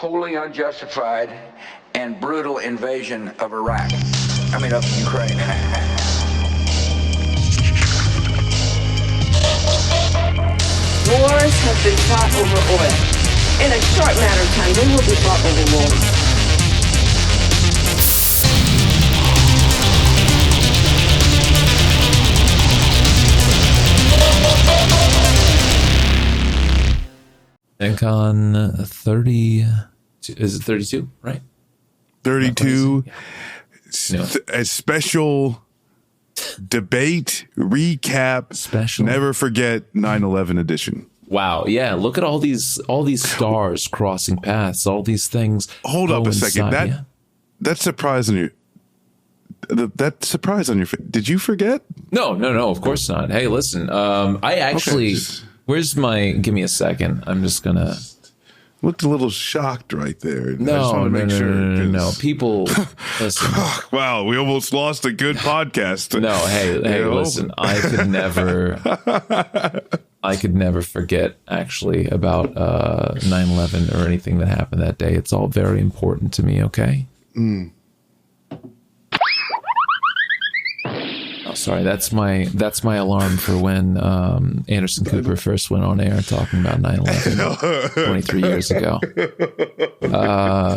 wholly unjustified and brutal invasion of Ukraine. Wars have been fought over oil. In a short matter of time, they will be fought over war. ManCon 30, is it 32, right? 32, No. a special debate recap. Special. Never forget 9/11 edition. Wow, yeah, look at all these stars crossing paths, all these things. Hold up a second. coincide, That surprise on your face. Did you forget? No, of course not. Hey, listen, I actually, give me a second. I'm just gonna. Looked a little shocked right there. I just No. wanna make sure, 'cause- People, listen. Wow, we almost lost a good podcast. No, hey, know? listen. I could never forget actually about 9/11 or anything that happened that day. It's all very important to me. Okay. Oh, sorry. That's my alarm for when Anderson Cooper first went on air talking about 9/11 23 years ago.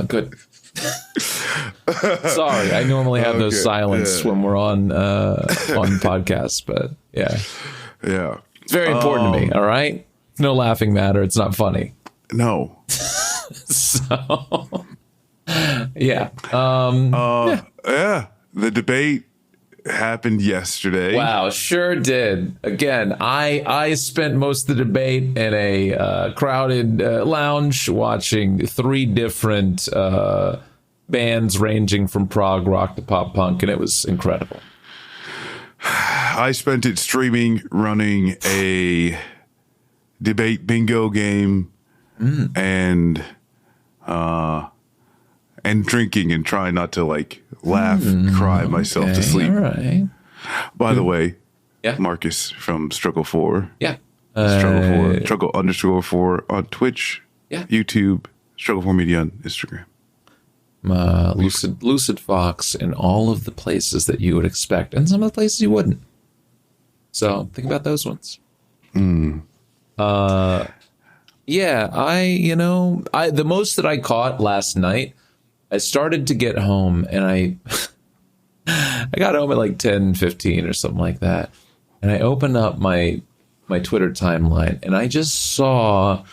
Good. Sorry, I normally have those silence when we're on podcasts, but yeah, it's very important to me. All right, it's no laughing matter. It's not funny. No. So yeah, The debate happened yesterday. wow, sure did. Again, I spent most of the debate in a crowded lounge watching three different bands ranging from prog rock to pop punk, and it was incredible. I spent it streaming, running a debate bingo game, and drinking and trying not to laugh, cry myself to sleep. All right. By the way, Yeah. Marcus from Struggle 4. Yeah. Struggle _4 on Twitch, Yeah. YouTube, Struggle 4 Media on Instagram. Lucid Fox in all of the places that you would expect, and some of the places you wouldn't. So think about those ones. Yeah, the most that I caught last night, I started to get home, and I got home at 10:15 or something like that, and I opened up my Twitter timeline, and I just saw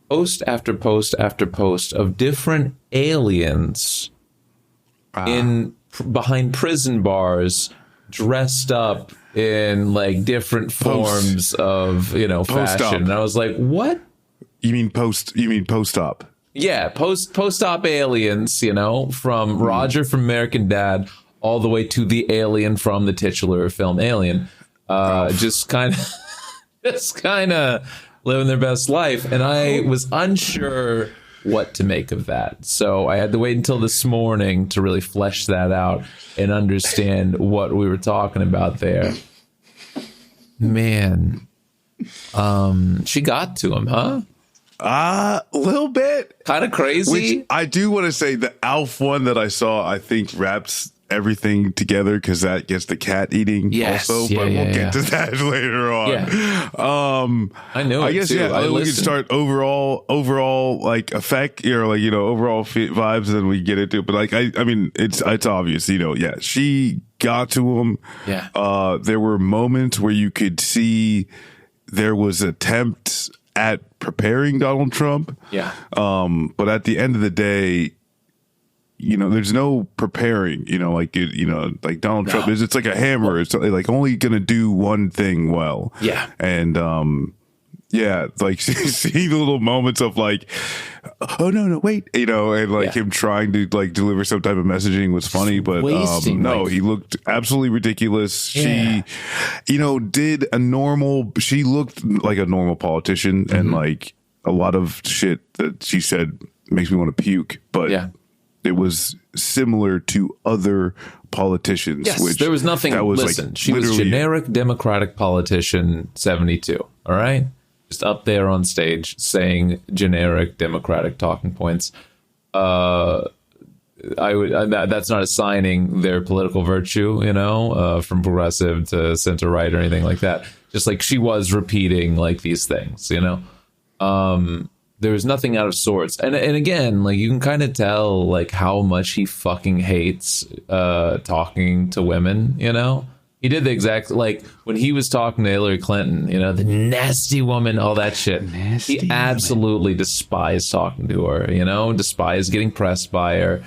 post after post after post of different aliens behind prison bars, dressed up in different forms of fashion. And I was like, what? You mean post-op? Yeah, post-op aliens, from Roger from American Dad all the way to the alien from the titular film Alien, just kind of living their best life, and I was unsure what to make of that. So I had to wait until this morning to really flesh that out and understand what we were talking about there. Man, she got to him, huh? A little bit. Kind of crazy. Which I do want to say the Alf one that I saw, I think wraps everything together because that gets the cat eating also. But we'll get to that later on. Yeah. I know. I guess we can start overall effect, overall vibes, and then we get into it. But I mean, it's obvious, she got to him. Yeah. There were moments where you could see there was attempts at preparing Donald Trump. Yeah. But at the end of the day, there's no preparing, Donald Trump is, it's like a hammer. It's only going to do one thing well. Yeah. And, see the little moments of oh no, wait, and him trying to deliver some type of messaging was funny, but he looked absolutely ridiculous. Yeah. She, she looked like a normal politician, and a lot of shit that she said makes me want to puke, but it was similar to other politicians. Yes, which there was nothing. That was listen, she was generic Democratic politician 72. All right. just up there on stage saying generic Democratic talking points. That's not assigning their political virtue, from progressive to center right or anything like that. Just like she was repeating like these things, there was nothing out of sorts. And again, like you can kind of tell like how much he fucking hates talking to women, He did the exact, like when he was talking to Hillary Clinton, the nasty woman, all that shit. He absolutely despised talking to her, despised getting pressed by her.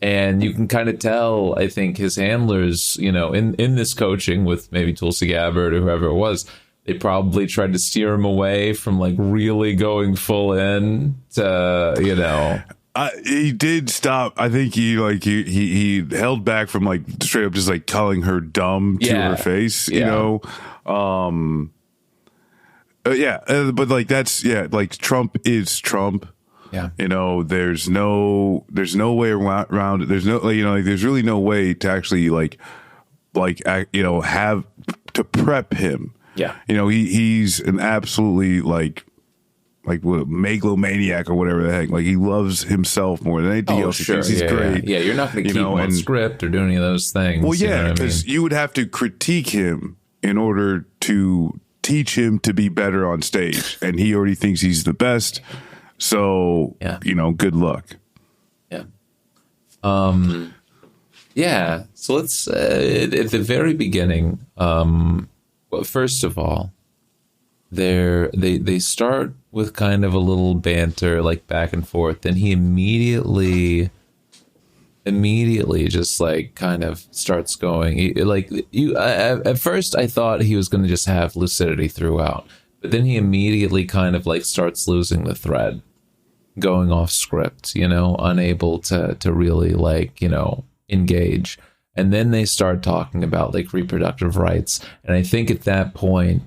And you can kind of tell, I think, his handlers, in this coaching with maybe Tulsi Gabbard or whoever it was, they probably tried to steer him away from like really going full in to, he did stop. I think he held back from like straight up just like calling her dumb to her face, but like that's like Trump is Trump. Yeah. There's no way around it. There's no, there's really no way to actually have to prep him. Yeah. He's an absolutely like what, megalomaniac or whatever the heck. Like he loves himself more than anything else. Sure. He's great. Yeah. You're not going to keep him on script or do any of those things. Well, yeah, because you would have to critique him in order to teach him to be better on stage. And he already thinks he's the best. So, good luck. Yeah. Yeah. So let's, at the very beginning, well, first of all, they start with kind of a little banter, like back and forth. Then he immediately just like kind of starts going at first I thought he was going to just have lucidity throughout, but then he immediately kind of like starts losing the thread, going off script, unable to really like, engage. And then they start talking about like reproductive rights. And I think at that point,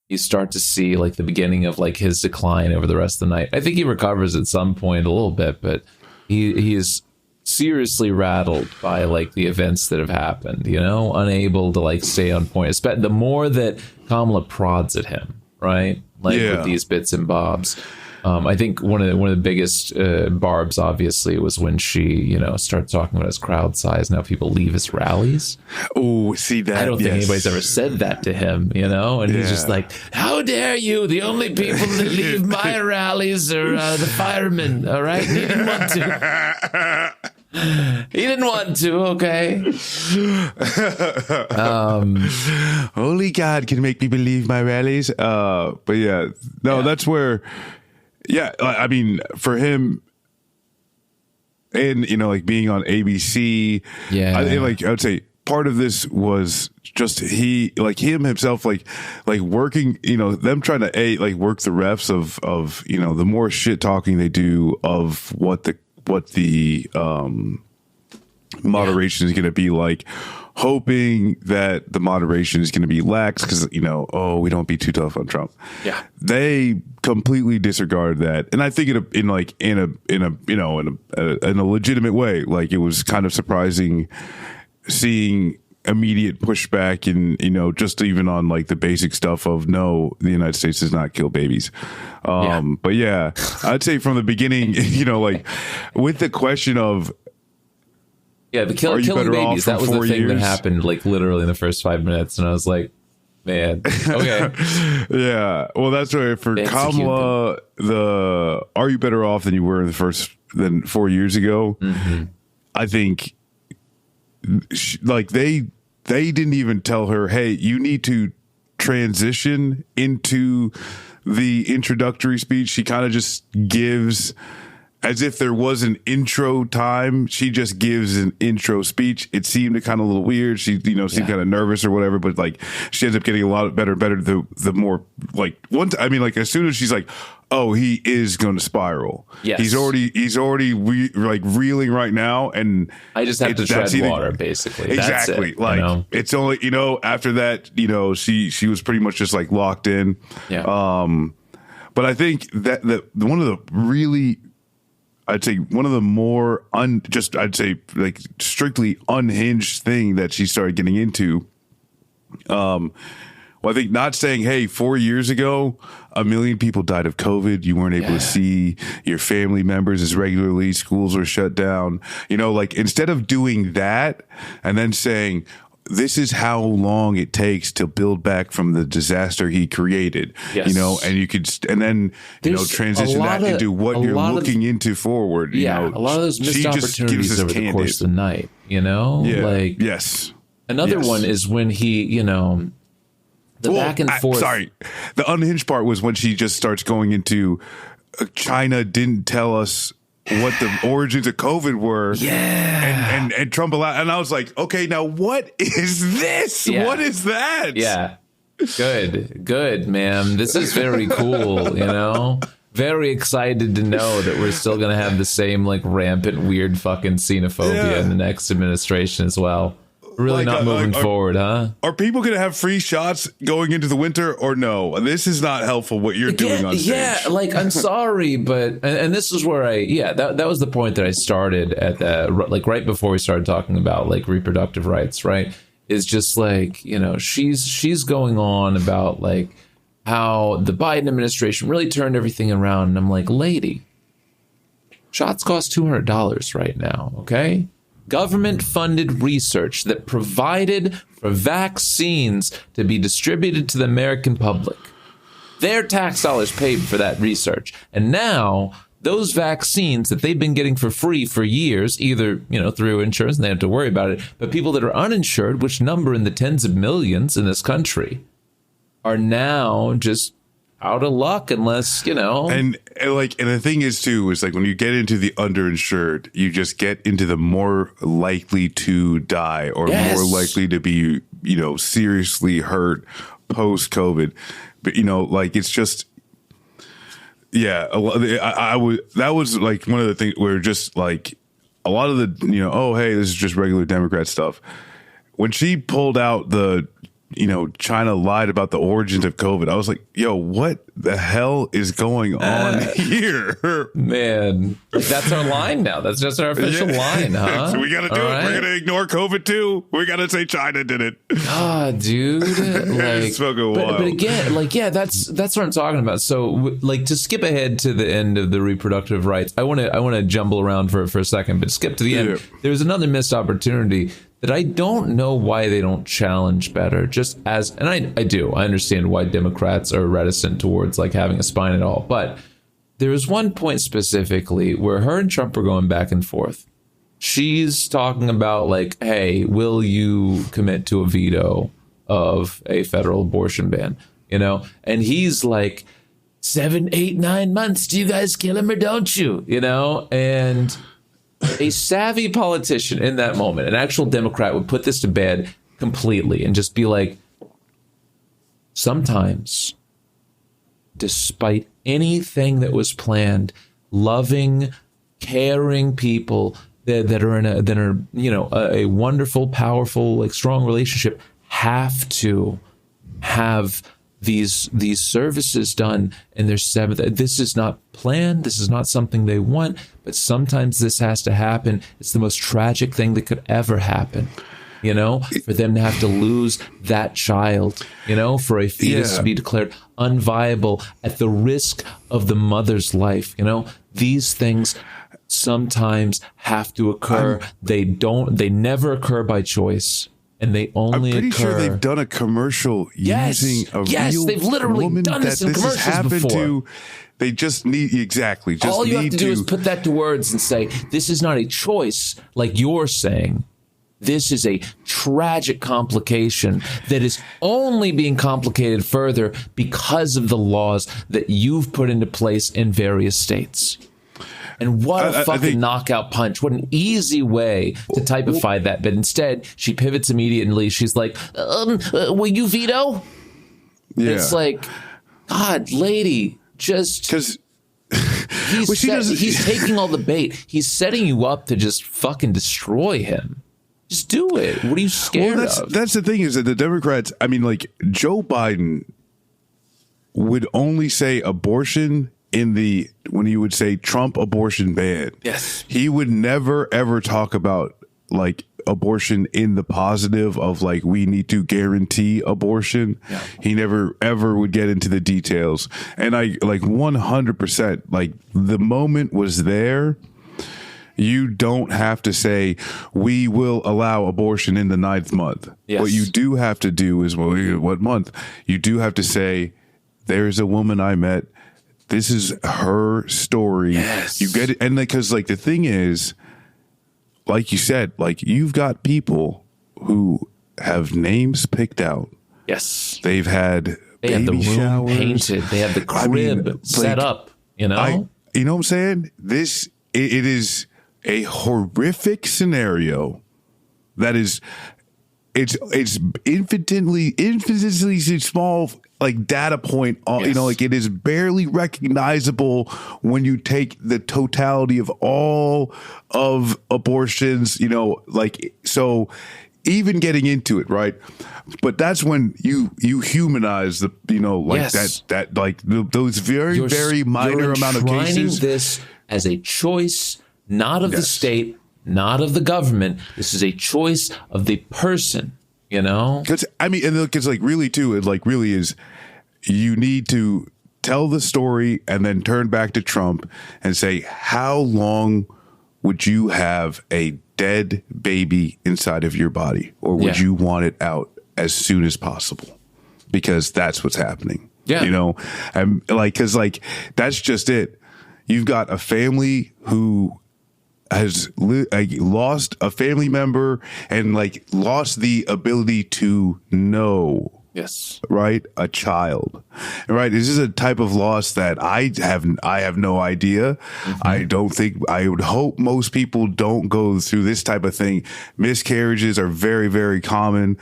you start to see like the beginning of like his decline over the rest of the night. I think he recovers at some point a little bit, but he is seriously rattled by like the events that have happened, unable to like stay on point. The more that Kamala prods at him, right? Like with these bits and bobs. I think one of the biggest barbs, obviously, was when she, started talking about his crowd size. Now people leave his rallies. Oh, see that? I don't think anybody's ever said that to him, and he's just like, "How dare you? The only people that leave my rallies are the firemen. All right, he didn't want to. He didn't want to. Okay." Only God can make me believe my rallies. But that's where. Yeah, I mean, for him, and like being on ABC, I would say part of this was just him himself, like working, them trying to work the refs of the more shit talking they do of what the moderation is going to be like. Hoping that the moderation is going to be lax because we don't be too tough on Trump. Yeah, they completely disregard that, and I think in a legitimate way. Like it was kind of surprising seeing immediate pushback and just even on like the basic stuff of no, the United States does not kill babies. But yeah, I'd say from the beginning, like with the question of. Yeah, the killing babies, that was the thing that happened like literally in the first 5 minutes. And I was like, man, okay. Yeah. Well, that's right. For Kamala, are you better off than you were than 4 years ago? Mm-hmm. I think they didn't even tell her, hey, you need to transition into the introductory speech. She kind of just gives... as if there was an intro time, she just gives an intro speech. It seemed kind of a little weird. She, seemed kind of nervous or whatever, but like she ends up getting a lot better and better. The more like as soon as she's like, oh, he is going to spiral. Yes. He's already reeling right now. And I just have to tread water, basically. Exactly. That's it, it's only, after that, she was pretty much just like locked in. Yeah. But I think that one of the really, I'd say one of the more strictly unhinged thing that she started getting into, Well, I think not saying, hey, 4 years ago, 1 million people died of COVID. You weren't able to see your family members as regularly. Schools were shut down. You know, like instead of doing that and then saying, this is how long it takes to build back from the disaster he created, you know, and you could, and then, you know, transition that into what you're looking into forward. You know, a lot of those missed opportunities over the course of the night, you know, like, another one is when he, you know, the back and forth. The unhinged part was when she just starts going into China didn't tell us what the origins of COVID were. Yeah. And Trump allowed. And I was like, okay, now what is this? Yeah. What is that? Yeah. Good, man. This is very cool, you know? Very excited to know that we're still going to have the same like rampant, weird fucking xenophobia in the next administration as well. Really not moving forward, huh? Are people going to have free shots going into the winter or no? This is not helpful what you're doing on stage. Yeah, like, I'm sorry, but, and this is where that was the point that I started at that, like right before we started talking about like reproductive rights, right? Is just like, you know, she's going on about like how the Biden administration really turned everything around. And I'm like, lady, shots cost $200 right now, okay? Government-funded research that provided for vaccines to be distributed to the American public. Their tax dollars paid for that research. And now those vaccines that they've been getting for free for years, either, you know, through insurance and they have to worry about it, but people that are uninsured, which number in the tens of millions in this country, are now just out of luck unless, you know. And the thing is too, is like when you get into the underinsured, you just get into the more likely to die or more likely to be, you know, seriously hurt post COVID. But, you know, like it's just, that was like one of the things where just like a lot of the, you know, oh, hey, this is just regular Democrat stuff. When she pulled out the, you know, China lied about the origins of COVID, I was like, yo, what the hell is going on here? Man, that's our line now. That's just our official line, huh? So we got to do it. Right. We're going to ignore COVID too. We got to say China did it. God, dude. Like, but again, like, yeah, that's what I'm talking about. So like to skip ahead to the end of the reproductive rights, I want to jumble around for a second, but skip to the end. There's another missed opportunity that I don't know why they don't challenge better, just as, and I do, I understand why Democrats are reticent towards like having a spine at all. But there was one point specifically where her and Trump are going back and forth. She's talking about like, hey, will you commit to a veto of a federal abortion ban? You know, and he's like, 7, 8, 9 months. Do you guys kill him or don't you? You know, and a savvy politician in that moment, an actual Democrat, would put this to bed completely and just be like, sometimes, despite anything that was planned, loving, caring people that are you know, a wonderful, powerful, like strong relationship have to have these services done in their seventh. This is not planned. This is not something they want, but sometimes this has to happen. It's the most tragic thing that could ever happen, you know, for them to have to lose that child, you know, for a fetus to be declared unviable at the risk of the mother's life. You know, these things sometimes have to occur. They never occur by choice. And they only I'm pretty occur. sure they've done a commercial using a real they've literally woman done this in commercials before. To. They just need All you have to do is put that to words and say, this is not a choice like you're saying. This is a tragic complication that is only being complicated further because of the laws that you've put into place in various states. And what a fucking knockout punch. What an easy way to typify that. But instead, she pivots immediately. She's like, will you veto? Yeah. It's like, God, lady, just... Because he's taking all the bait. He's setting you up to just fucking destroy him. Just do it. What are you scared of? That's the thing is that the Democrats, I mean, like, Joe Biden would only say abortion when he would say Trump abortion ban. Yes. He would never, ever talk about like abortion in the positive of like, we need to guarantee abortion. Yeah. He never ever would get into the details. And I like 100%, like the moment was there. You don't have to say, we will allow abortion in the 9th month. Yes. What you do have to do is, well, what month? You do have to say, there's a woman I met. This is her story. Yes. You get it. And because like the thing is, like you said, like you've got people who have names picked out. Yes. They've had they have the room showers. Painted. They have the crib set like, up, you know? You know what I'm saying? It is a horrific scenario that is it's infinitely small like data point. Yes. You know, like it is barely recognizable when you take the totality of all of abortions, you know, like, so even getting into it, right? But that's when you humanize the, you know, like yes. that like those very minor amount of cases. This as a choice, not of yes. the state, not of the government. This is a choice of the person, you know? Because, I mean, and it's like really, too, it like really is, you need to tell the story and then turn back to Trump and say, how long would you have a dead baby inside of your body? Or would you want it out as soon as possible? Because that's what's happening. Yeah. You know, I'm like, because like, that's just it. You've got a family who has lost a family member and like lost the ability to know. Yes. Right. A child. Right. This is a type of loss that I have no idea. Mm-hmm. I would hope most people don't go through this type of thing. Miscarriages are very, very common.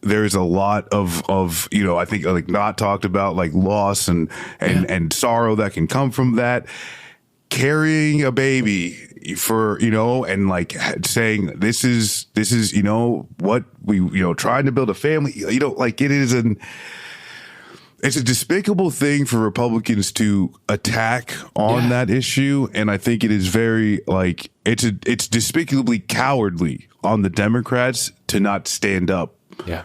There's a lot of, you know, I think like not talked about like loss and sorrow that can come from that. Carrying a baby for, you know, and like saying this is, you know, what we, you know, trying to build a family, you know, like it's a despicable thing for Republicans to attack on that issue. And I think it is very like, it's despicably cowardly on the Democrats to not stand up. Yeah.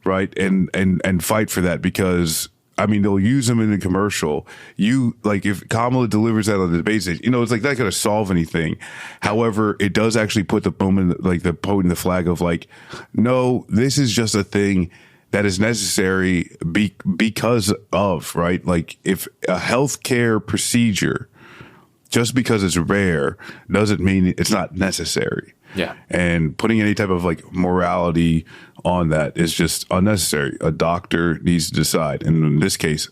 Right. And fight for that, because I mean, they'll use them in a commercial. You like if Kamala delivers that on the debate stage, you know, it's like not going to solve anything. However, it does actually put the moment, like the potent the flag of like, no, this is just a thing that is necessary because of, right? Like if a healthcare procedure, just because it's rare, doesn't mean it's not necessary. Yeah. And putting any type of like morality on that is just unnecessary. A doctor needs to decide. And in this case,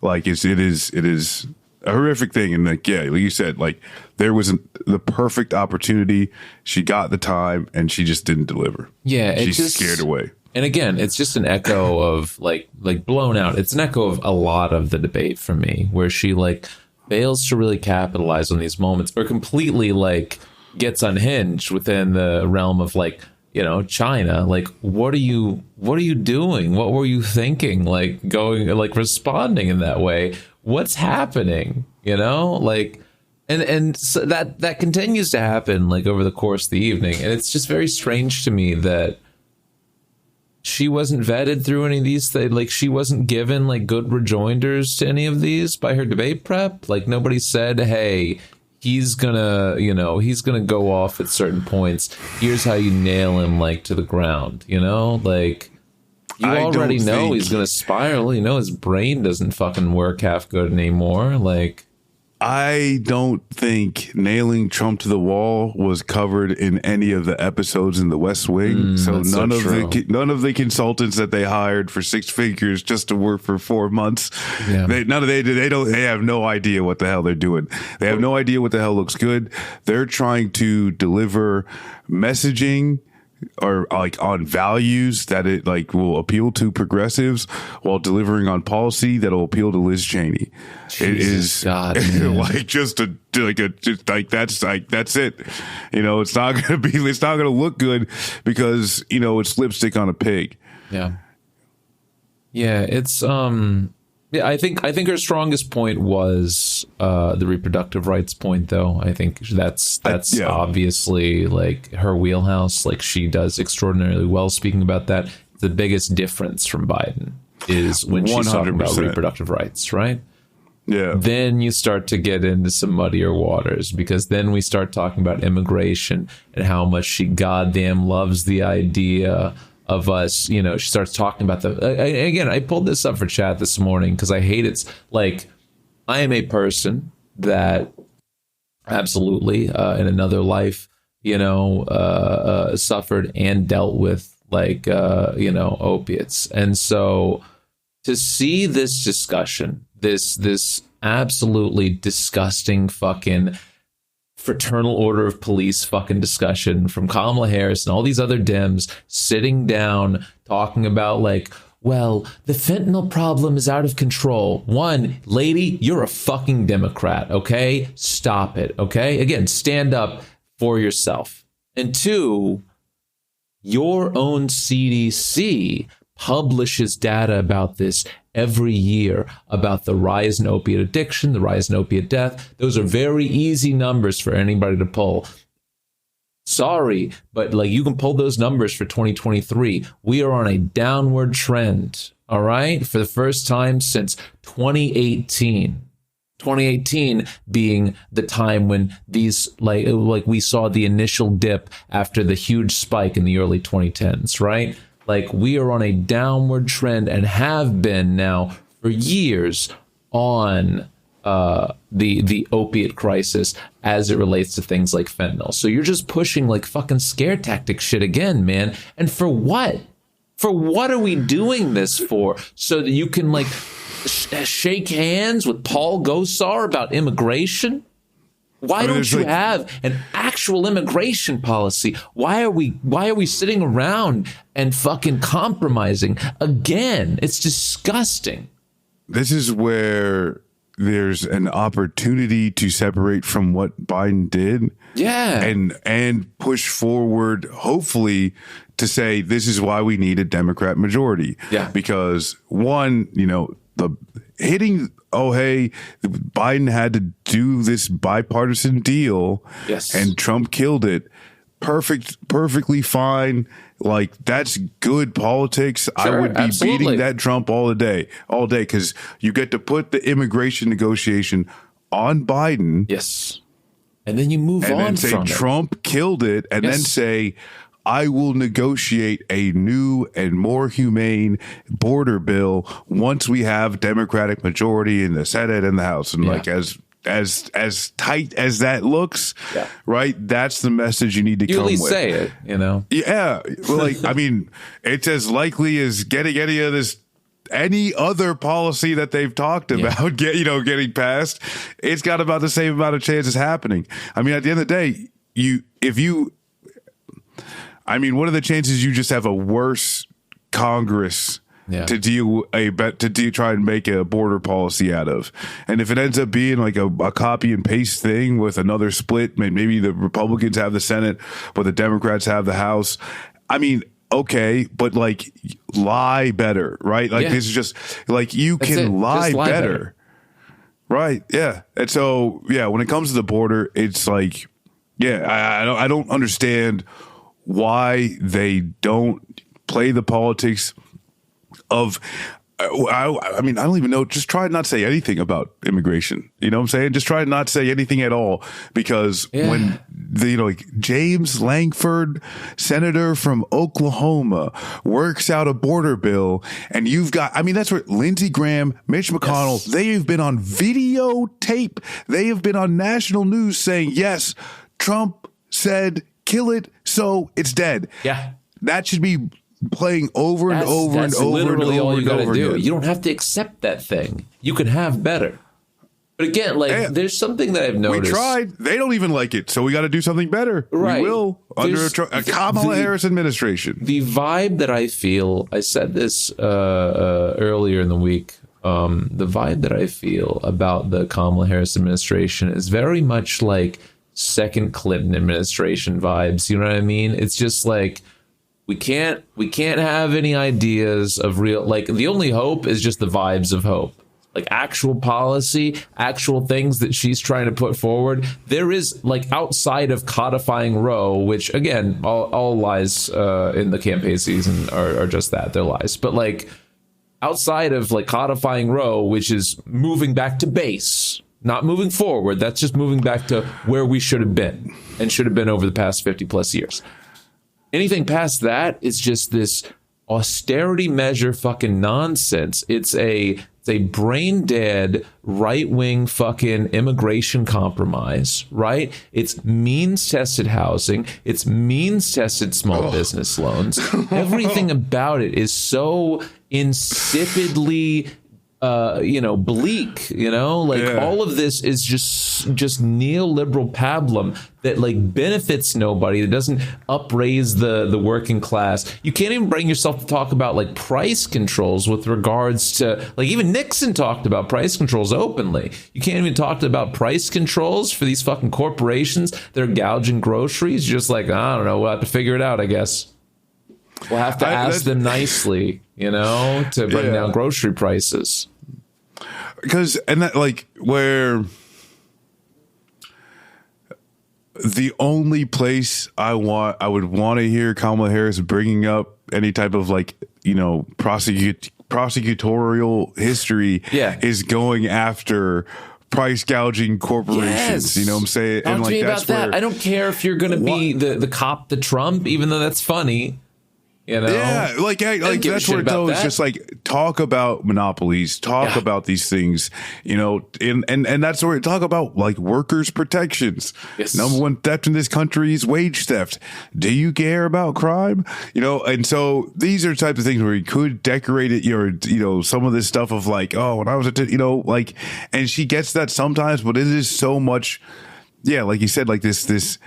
like it is a horrific thing. And like, yeah, like you said, like there was the perfect opportunity. She got the time and she just didn't deliver. Yeah. She's scared away. And again, it's just an echo of like blown out. It's an echo of a lot of the debate for me, where she like fails to really capitalize on these moments, or completely like gets unhinged within the realm of like, you know, China. Like, what are you doing? What were you thinking? Like going, like responding in that way. What's happening? You know, like, and so that continues to happen like over the course of the evening. And it's just very strange to me that she wasn't vetted through any of these things. Like she wasn't given like good rejoinders to any of these by her debate prep. Like nobody said, hey, he's gonna go off at certain points. Here's how you nail him like to the ground, you know? Like you already know he's gonna spiral. You know his brain doesn't fucking work half good anymore. Like I don't think nailing Trump to the wall was covered in any of the episodes in The West Wing. So none of the consultants that they hired for 6 figures just to work for 4 months, they have no idea what the hell they're doing. They have no idea what the hell looks good. They're trying to deliver messaging or like on values that it like will appeal to progressives while delivering on policy that'll appeal to Liz Cheney. Jesus God, like just that's it. You know, it's not going to look good because, you know, it's lipstick on a pig. Yeah. Yeah. It's, Yeah, I think her strongest point was the reproductive rights point, though. I think that's obviously like her wheelhouse. Like she does extraordinarily well speaking about that. The biggest difference from Biden is when she's 100%. Talking about reproductive rights, right? Yeah. Then you start to get into some muddier waters, because then we start talking about immigration and how much she goddamn loves the idea of us. You know, she starts talking about again, I pulled this up for chat this morning because I hate it. Like, I am a person that absolutely in another life, suffered and dealt with opiates. And so to see this discussion, this absolutely disgusting fucking fraternal order of police fucking discussion from Kamala Harris and all these other Dems sitting down talking about like, well, the fentanyl problem is out of control. One, lady, you're a fucking Democrat, okay? Stop it, okay? Again, stand up for yourself. And two, your own CDC publishes data about this every year, about the rise in opiate addiction, the rise in opiate death. Those are very easy numbers for anybody to pull. Sorry, but like, you can pull those numbers for 2023. We are on a downward trend, all right? For the first time since 2018. 2018 being the time when these, like we saw the initial dip after the huge spike in the early 2010s, right? Like, we are on a downward trend and have been now for years on the opiate crisis as it relates to things like fentanyl. So you're just pushing like fucking scare tactic shit again, man. And for what? For what are we doing this for? So that you can like shake hands with Paul Gosar about immigration? Why don't you have an actual immigration policy? Why are we sitting around and fucking compromising again? It's disgusting. This is where there's an opportunity to separate from what Biden did. Yeah. And push forward, hopefully, to say this is why we need a Democrat majority. Yeah. Because one, Biden had to do this bipartisan deal. Yes. And Trump killed it. Perfectly fine. Like, that's good politics. Sure, I would be beating that Trump all day, because you get to put the immigration negotiation on Biden. Yes. And then you move on and then say Trump killed it, and then say, I will negotiate a new and more humane border bill once we have Democratic majority in the Senate and the House. And like, as tight as that looks, right? That's the message you need to come with. You at least say it, Yeah. Well, like, I mean, it's as likely as getting any other policy that they've talked about, getting passed. It's got about the same amount of chances happening. I mean, at the end of the day, what are the chances you just have a worse Congress to try and make a border policy out of? And if it ends up being like a copy and paste thing with another split, maybe the Republicans have the Senate, but the Democrats have the House. I mean, okay, but like, lie better, right? Like, this is just like, you can lie better. Right. Yeah. And so, when it comes to the border, it's like, I don't understand why they don't play the politics of, I don't even know, just try not to say anything about immigration. You know what I'm saying? Just try not to say anything at all, because when James Langford, senator from Oklahoma, works out a border bill, and you've got, that's where Lindsey Graham, Mitch McConnell, they have been on videotape. They have been on national news saying, yes, Trump said, kill it, so it's dead. Yeah. That should be playing over and over and over and over. That's literally all you got to do. You don't have to accept that thing. You can have better. But again, there's something that I've noticed. We tried. They don't even like it, so we got to do something better. Right. We will under a Kamala Harris administration. The vibe that I feel, I said this earlier in the week, the vibe that I feel about the Kamala Harris administration is very much like second Clinton administration vibes. You know what I mean? It's just like, we can't have any ideas of real, like, the only hope is just the vibes of hope. like actual policy, actual things that she's trying to put forward. There is, like, outside of codifying Roe, which again, all lies in the campaign season are just that, they're lies. But like outside of like codifying Roe, which is moving back to base, not moving forward, that's just moving back to where we should have been and should have been over the past 50 plus years. Anything past that is just this austerity measure fucking nonsense. It's a brain dead right wing fucking immigration compromise, right? It's means tested housing. It's means tested small business loans. Everything about it is so insipidly bleak, all of this is just neoliberal pablum that like benefits nobody, that doesn't upraise the working class. You can't even bring yourself to talk about like price controls with regards to, like, even Nixon talked about price controls openly. You can't even talk about price controls for these fucking corporations that are gouging groceries. You're just like, I don't know, we'll have to figure it out, I guess. We'll have to ask them nicely, to bring down grocery prices. Because, and that, like, where the only place I would want to hear Kamala Harris bringing up any type of, like, prosecutorial history is going after price gouging corporations. Yes. You know what I'm saying? Talk and to like me that's about that. where, I don't care if you're going to be the cop to Trump, even though that's funny. Yeah, like that's where it goes. That. Just like talk about monopolies, talk about these things, and that's where talk about like workers' protections. Yes. Number one theft in this country is wage theft. Do you care about crime? And so these are types of things where you could decorate it, some of this stuff of like, oh, when I was and she gets that sometimes, but it is so much, like you said, like this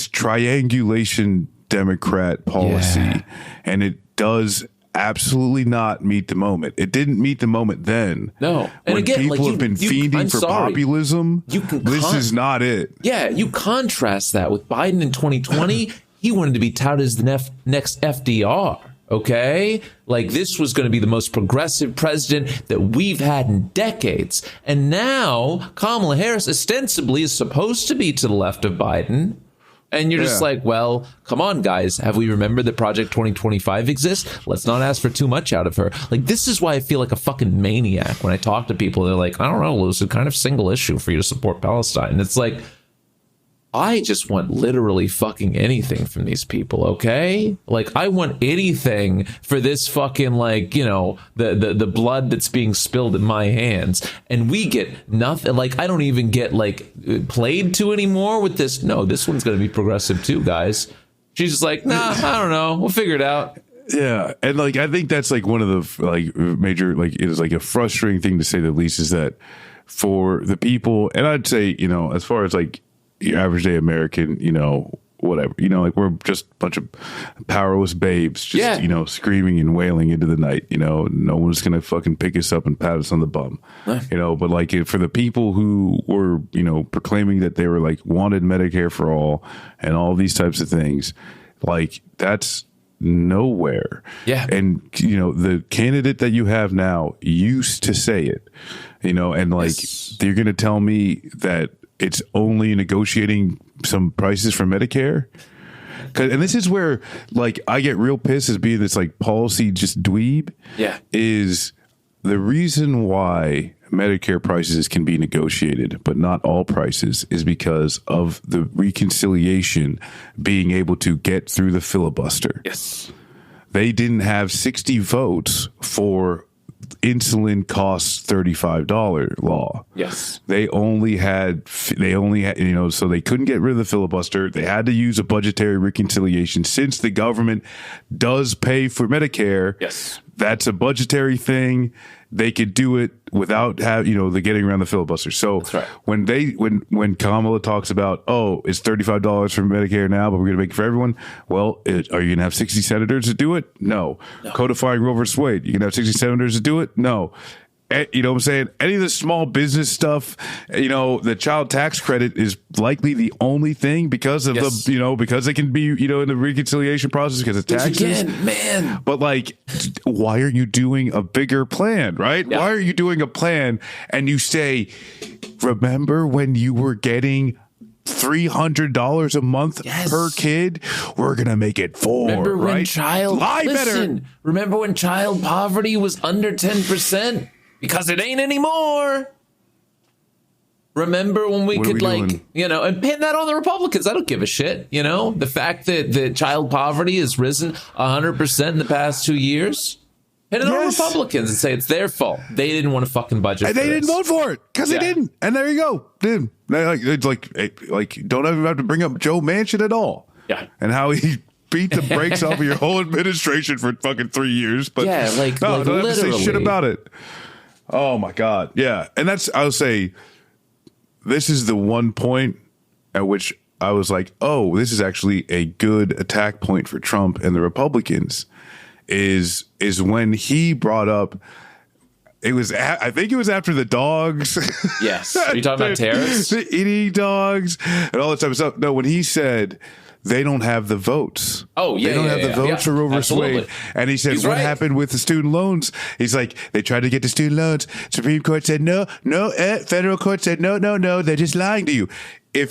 triangulation Democrat policy, and it does absolutely not meet the moment. It didn't meet the moment then. No, and when again, people have been fiending for populism, this is not it. Yeah, you contrast that with Biden in 2020. He wanted to be touted as the next FDR. Okay, like this was going to be the most progressive president that we've had in decades, and now Kamala Harris ostensibly is supposed to be to the left of Biden. And you're just like, well, come on, guys. Have we remembered that Project 2025 exists? Let's not ask for too much out of her. Like, this is why I feel like a fucking maniac when I talk to people. They're like, I don't know, Lewis, it's kind of single issue for you to support Palestine. And it's like, I just want literally fucking anything from these people, okay? Like, I want anything for this fucking, like, the blood that's being spilled in my hands. And we get nothing. Like, I don't even get, like, played to anymore with this. No, this one's going to be progressive too, guys. She's just like, nah, I don't know. We'll figure it out. Yeah. And, like, I think that's, like, one of the, like, major, like, it is, like, a frustrating thing to say the least is that for the people, and I'd say, as far as, like, your average day American, whatever, like we're just a bunch of powerless babes, just, screaming and wailing into the night, no one's going to fucking pick us up and pat us on the bum, but like for the people who were, proclaiming that they were like wanted Medicare for all and all these types of things, like that's nowhere. Yeah. And, the candidate that you have now used to say it, and like, you're going to tell me that it's only negotiating some prices for Medicare. And this is where, like, I get real pissed as being this, like, policy just dweeb. Yeah. Is the reason why Medicare prices can be negotiated, but not all prices, is because of the reconciliation being able to get through the filibuster. Yes. They didn't have 60 votes for insulin costs $35 law. Yes. They only had, so they couldn't get rid of the filibuster. They had to use a budgetary reconciliation since the government does pay for Medicare. Yes. That's a budgetary thing. They could do it without the getting around the filibuster. So that's right. when Kamala talks about, it's $35 for Medicare now, but we're going to make it for everyone. Well, are you going to have 60 senators to do it? No. Codifying Roe versus Wade, you can have 60 senators to do it? No. You know what I'm saying? Any of the small business stuff, you know, the child tax credit is likely the only thing because of the, you know, because it can be, you know, in the reconciliation process because of taxes. Again, man. But like, why are you doing a bigger plan, right? Yeah. Why are you doing a plan and you say, remember when you were getting $300 a month per kid? We're gonna make it 4. Remember when better. Remember when child poverty was under 10%? Because it ain't anymore. Remember when we could you know, and pin that on the Republicans. I don't give a shit. You know, the fact that the child poverty has risen 100% in the past 2 years. Pin it on Republicans and say it's their fault. They didn't want to fucking budget. And they didn't vote for it because they didn't. And there you go. Dude, it's like don't even have to bring up Joe Manchin at all. Yeah. And how he beat the brakes off of your whole administration for fucking 3 years. But yeah, don't have to say shit about it. Oh my God. Yeah. And I'll say, this is the one point at which I was like, oh, this is actually a good attack point for Trump and the Republicans is when he brought up, I think it was after the dogs. Yes. Are you talking about tariffs? The eating dogs and all that type of stuff. No, when he said, they don't have the votes. Oh, yeah. They don't have the votes for Roe vs. Wade. And he said, what happened with the student loans? He's like, they tried to get the student loans. Supreme Court said, no. Federal court said, no. They're just lying to you. And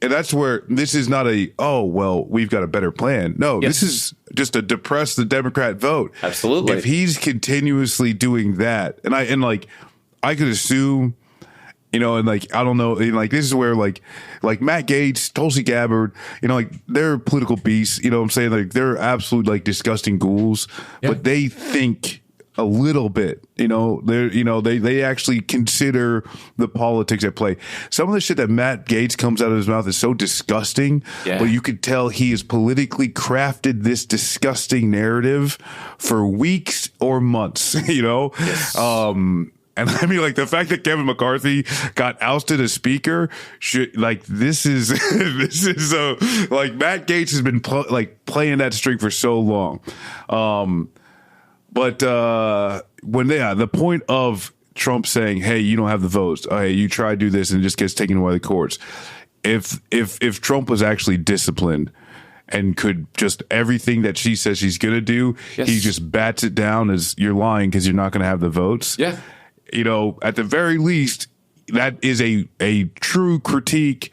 that's where this is not we've got a better plan. No, this is just to depress the Democrat vote. Absolutely. If he's continuously doing that, and I could assume, you know, and like, I don't know, and like, this is where like Matt Gaetz, Tulsi Gabbard, you know, like they're political beasts, you know what I'm saying? Like they're absolute like disgusting ghouls, but they think a little bit, you know, they actually consider the politics at play. Some of the shit that Matt Gaetz comes out of his mouth is so disgusting, but you could tell he has politically crafted this disgusting narrative for weeks or months, you know? Yes. And I mean, like the fact that Kevin McCarthy got ousted as speaker, this is like Matt Gaetz has been playing that string for so long. But when the point of Trump saying, "Hey, you don't have the votes. Hey, you try to do this and it just gets taken away the courts." If Trump was actually disciplined and could just everything that she says she's going to do, he just bats it down as you're lying because you're not going to have the votes. Yeah. You know, at the very least, that is a true critique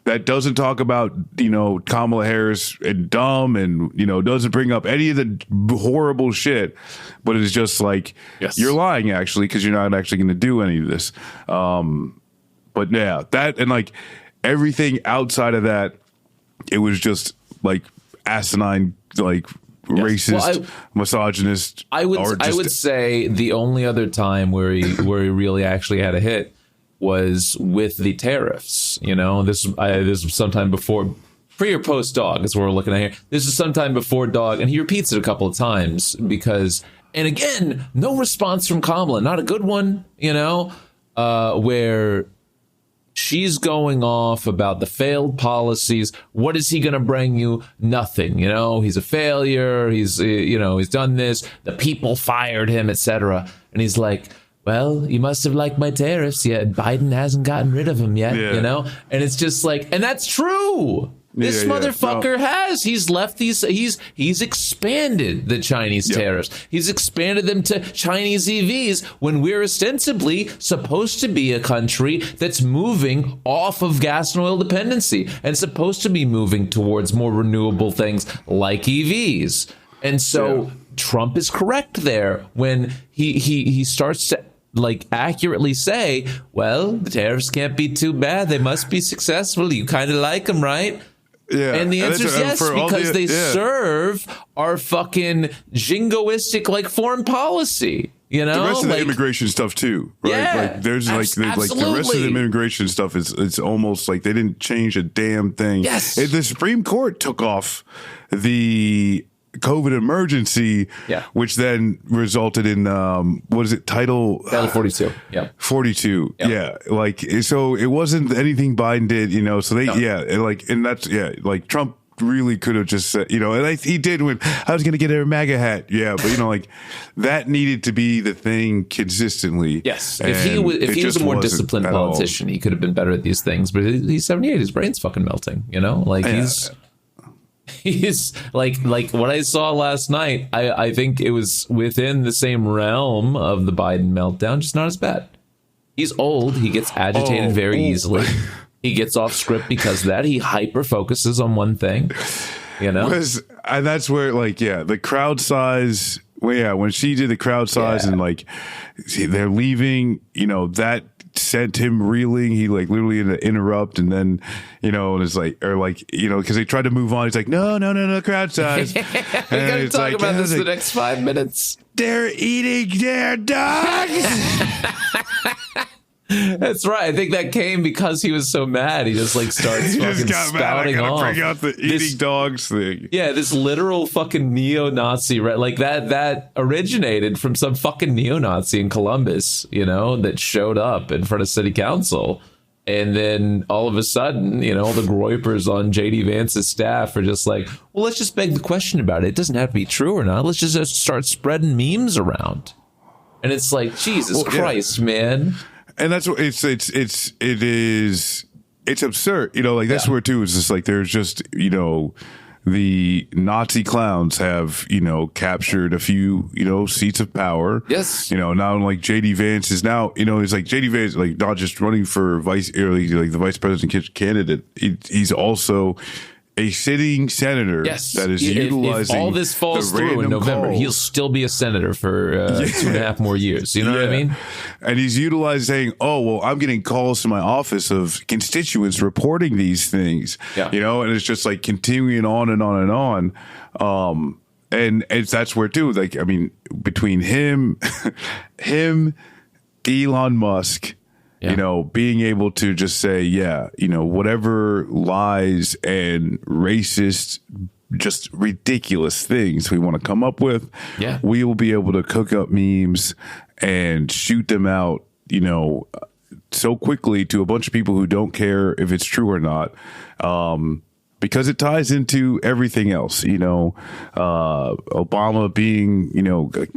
that doesn't talk about, you know, Kamala Harris and dumb and, you know, doesn't bring up any of the horrible shit, but it's just like, you're lying actually, because you're not actually going to do any of this. But yeah, that and like everything outside of that, it was just like asinine, like racist, misogynist. I would say the only other time where he really actually had a hit was with the tariffs. You know, this was sometime before, pre or post dog is what we're looking at here. This is sometime before dog, and he repeats it a couple of times because, and again, no response from Kamala, not a good one. You know, where she's going off about the failed policies. What is he going to bring you? Nothing. You know, he's a failure. He's done this. The people fired him, etc. And he's like, well, you must have liked my tariffs. Yeah, Biden hasn't gotten rid of them yet, you know? And it's just like, and that's true. This motherfucker has. He's left these. He's expanded the Chinese tariffs. He's expanded them to Chinese EVs when we're ostensibly supposed to be a country that's moving off of gas and oil dependency and supposed to be moving towards more renewable things like EVs. And so Trump is correct there when he starts to like accurately say, well, the tariffs can't be too bad. They must be successful. You kind of like them, right? Yeah. And the answer is yes, because they serve our fucking jingoistic like foreign policy. You know, the rest of the immigration stuff too, right? Yeah, like there's like the rest of the immigration stuff is it's almost like they didn't change a damn thing. Yes, the Supreme Court took off the COVID emergency, which then resulted in what is it? Title 42. 42. Yeah, like so it wasn't anything Biden did, you know. So they like and that's like Trump really could have just said, and he did when I was going to get a MAGA hat. Yeah. But like that needed to be the thing consistently. Yes. If he was a more disciplined politician, he could have been better at these things, but he's 78. His brain's fucking melting, like he's like what I saw last night. I think it was within the same realm of the Biden meltdown, just not as bad. He's old. He gets agitated very easily. He gets off script because of that. He hyper focuses on one thing, And that's where, the crowd size. Well, yeah, when she did the crowd size and they're leaving, that sent him reeling. He literally had to interrupt, and then and it's because they tried to move on. He's like, no, crowd size. We gotta talk about this the next 5 minutes. They're eating their dogs. That's right. I think that came because he was so mad. He just starts fucking spouting off. Bring out the eating dogs thing. Yeah, this literal fucking neo-Nazi, right? That originated from some fucking neo-Nazi in Columbus, that showed up in front of city council. And then all of a sudden, all the groypers on JD Vance's staff are just like, well, let's just beg the question about it. It doesn't have to be true or not. Let's just start spreading memes around. And it's like, Jesus Christ, man. And that's what it's absurd, that's where too, it's just there's just, the Nazi clowns have, captured a few, seats of power. Yes. Now JD Vance is now, it's JD Vance, not just running for the vice president candidate. He's also a sitting senator that is utilizing. If all this falls through in November, he'll still be a senator for 2.5 more years. You know what I mean? And he's utilizing, I'm getting calls to my office of constituents reporting these things. Yeah. And it's just continuing on and on and on. And that's where too, between him, Elon Musk. Being able to just say, whatever lies and racist, just ridiculous things we want to come up with, we will be able to cook up memes and shoot them out, so quickly to a bunch of people who don't care if it's true or not. Because it ties into everything else, Obama being, a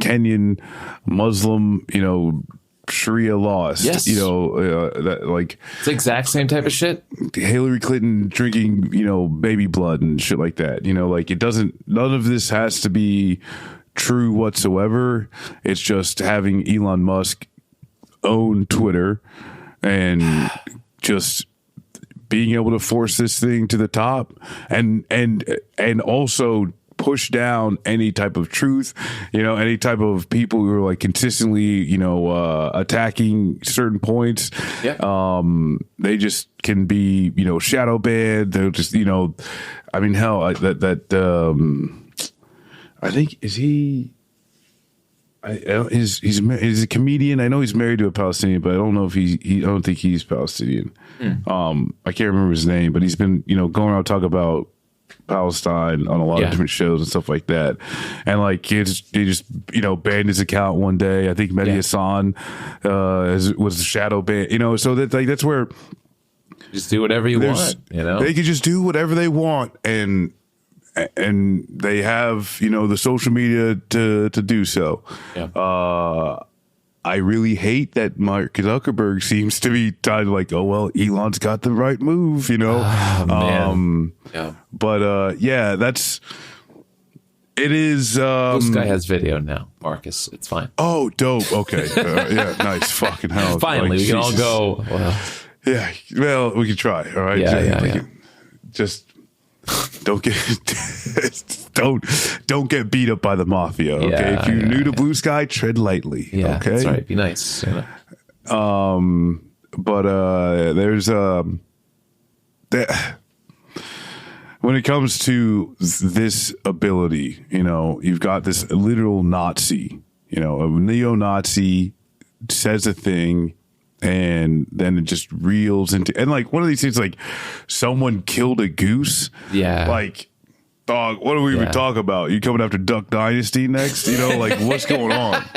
Kenyan Muslim, Sharia laws. Yes. It's the exact same type of shit. Hillary Clinton drinking, baby blood and shit like that. It doesn't, none of this has to be true whatsoever. It's just having Elon Musk own Twitter and just being able to force this thing to the top and also push down any type of truth, any type of people who are consistently, attacking certain points. Yeah. They just can be, shadow banned. They're just, hell, I think he's a comedian. I know he's married to a Palestinian, but I don't know if I don't think he's Palestinian. I can't remember his name, but he's been, going around talking about Palestine on a lot of different shows and stuff like that. And he just banned his account one day. I think Mehdi Hassan was shadow banned, so that that's where just do whatever you want, they can just do whatever they want, and they have the social media to do so. I really hate that Mark Zuckerberg seems to be tied to Elon's got the right move, man. But it is. This guy has video now, Marcus. It's fine. Oh, dope. Okay. Nice. Fucking hell. Finally, we can all go. Well, yeah. Well, we can try. All right. Just don't get don't get beat up by the mafia. Okay. If you're new to Blue Sky, tread lightly. Yeah. Okay. That's right. Be nice. But there's when it comes to this ability, you've got this literal Nazi, a neo-Nazi says a thing and then it just reels into, and one of these things, someone killed a goose. Yeah. Dog, what do we even talk about? You coming after Duck Dynasty next? What's going on? One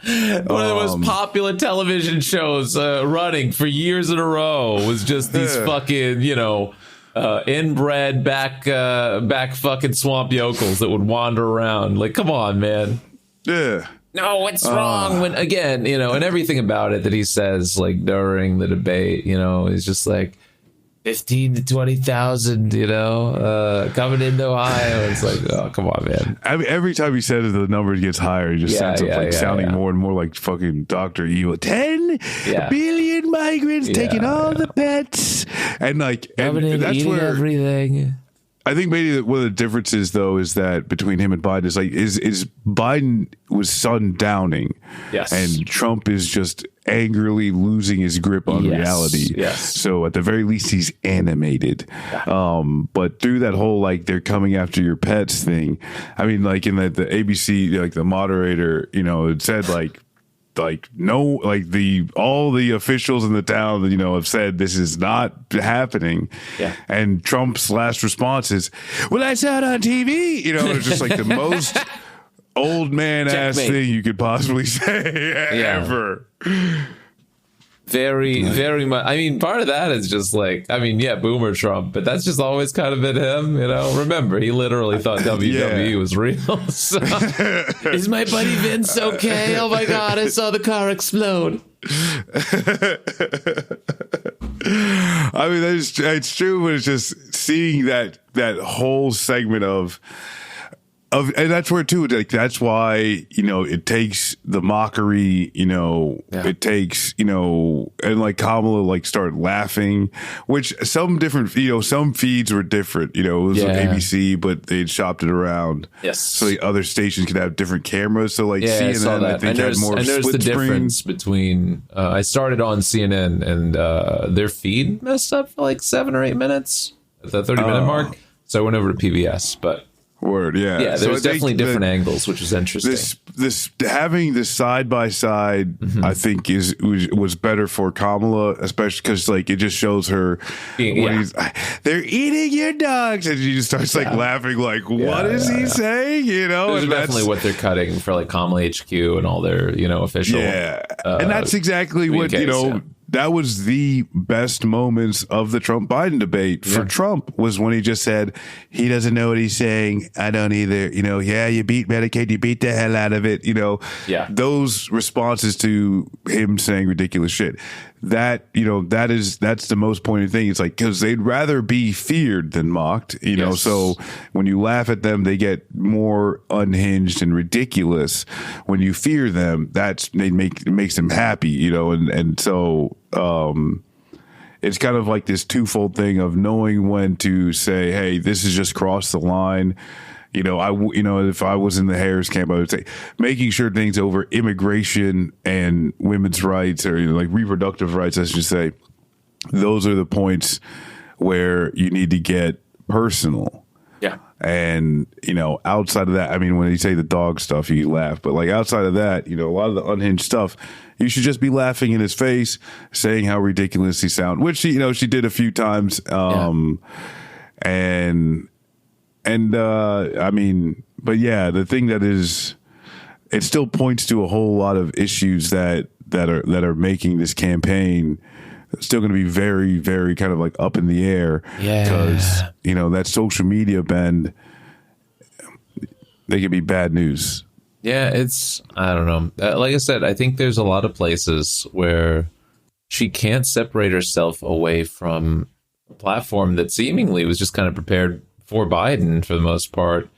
of the most popular television shows running for years in a row was just these fucking, inbred back fucking swamp yokels that would wander around. Like, come on, man. Yeah. No, what's wrong? When again, and everything about it that he says, like during the debate, is just like 15 to 20,000, coming into Ohio. It's like, oh, come on, man. I mean, every time he says it, the number gets higher. He just ends up sounding more and more like fucking Dr. Evil. 10 billion migrants taking all the pets. And like, and that's where everything. I think maybe one of the differences, though, is that between him and Biden is Biden was sundowning, yes, and Trump is just angrily losing his grip on reality. Yes. So at the very least, he's animated. Yeah. But through that whole like they're coming after your pets thing, I mean, like in the ABC, like the moderator, it said no, like all the officials in the town, have said this is not happening. Yeah. And Trump's last response is, well, I saw it on TV. It's just like the most old man ass thing you could possibly say ever. Very, very much. I mean, part of that is just like, boomer Trump, but that's just always kind of been him, Remember, he literally thought WWE was real. So, is my buddy Vince okay? Oh my God, I saw the car explode. I mean, it's true, but it's just seeing that whole segment of and that's where too, like that's why it takes the mockery, it takes and like Kamala like started laughing, which some different some feeds were different, it was like ABC, but they'd shopped it around, so the other stations could have different cameras. So like CNN, I think had more split the screen. Difference between I started on CNN and their feed messed up for like 7 or 8 minutes at the 30-minute mark, so I went over to PBS, but. Word, yeah. Yeah, there's definitely different angles, which is interesting. This having this side by side, I think was better for Kamala, especially because like it just shows her when they're eating your dogs, and she just starts like laughing, like what is he saying? Those and are definitely what they're cutting for like Kamala HQ and all their official. Yeah, and that's exactly what that was the best moments of the Trump-Biden debate for Trump was when he just said, he doesn't know what he's saying. I don't either. You beat Medicaid, you beat the hell out of it. Those responses to him saying ridiculous shit. That's the most pointed thing. It's like, because they'd rather be feared than mocked, so when you laugh at them, they get more unhinged and ridiculous. When you fear them, it makes them happy, and so, it's kind of like this twofold thing of knowing when to say, hey, this is just crossed the line. If I was in the Harris camp, I would say making sure things over immigration and women's rights or like reproductive rights, I should say, those are the points where you need to get personal. Yeah. And, outside of that, I mean, when you say the dog stuff, you laugh, but like outside of that, a lot of the unhinged stuff, you should just be laughing in his face, saying how ridiculous he sounds, which, she did a few times. The thing that is, it still points to a whole lot of issues that are making this campaign still going to be very, very kind of like up in the air. Yeah. Because, that social media bend, they can be bad news. Yeah, I don't know. Like I said, I think there's a lot of places where she can't separate herself away from a platform that seemingly was just kind of prepared for Biden for the most part,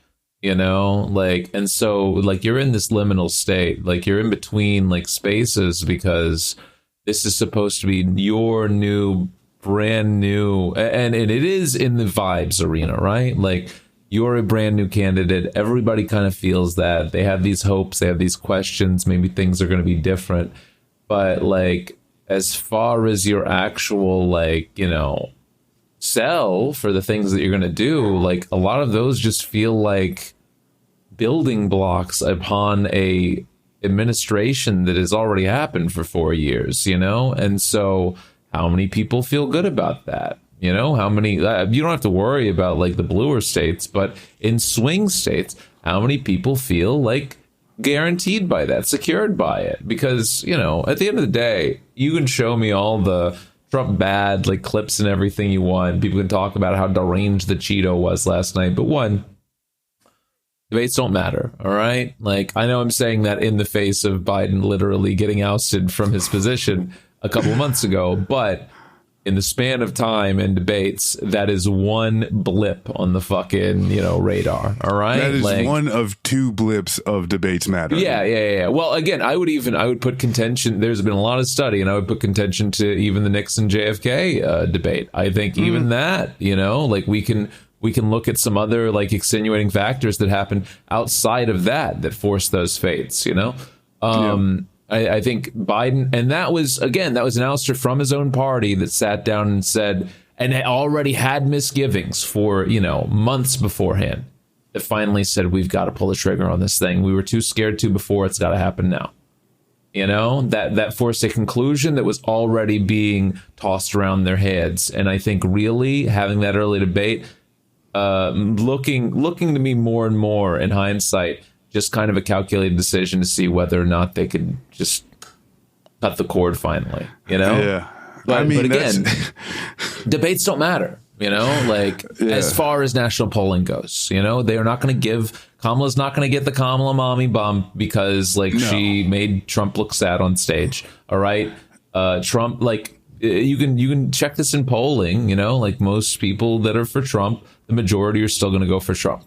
and so like you're in this liminal state, like you're in between like spaces because this is supposed to be your new, brand new, and it is in the vibes arena, right? Like you're a brand new candidate. Everybody kind of feels that they have these hopes, they have these questions, maybe things are going to be different, but like as far as your actual sell for the things that you're going to do, like a lot of those just feel like building blocks upon a administration that has already happened for 4 years, and so how many people feel good about that? How many, you don't have to worry about like the bluer states, but in swing states, how many people feel like guaranteed by that, secured by it? Because, at the end of the day, you can show me all the Trump bad, like clips and everything you want. People can talk about how deranged the Cheeto was last night. But one, debates don't matter. All right. Like, I know I'm saying that in the face of Biden literally getting ousted from his position a couple of months ago, but in the span of time and debates, that is one blip on the fucking, radar. All right. That is one of two blips of debates matter. Yeah. Well, again, I would put contention. There's been a lot of study, and I would put contention to even the Nixon JFK debate. I think even that, like we can look at some other like extenuating factors that happened outside of that forced those fates, I think Biden, and that was an ouster from his own party that sat down and said, and already had misgivings for, months beforehand, that finally said, we've got to pull the trigger on this thing. We were too scared to before. It's got to happen now. That forced a conclusion that was already being tossed around their heads. And I think really having that early debate, looking to me more and more in hindsight, just kind of a calculated decision to see whether or not they could just cut the cord finally, Yeah. But again, debates don't matter, as far as national polling goes, they are not going to give, Kamala's not going to get the Kamala mommy bump because she made Trump look sad on stage. All right. Trump, you can check this in polling, like most people that are for Trump, the majority are still going to go for Trump.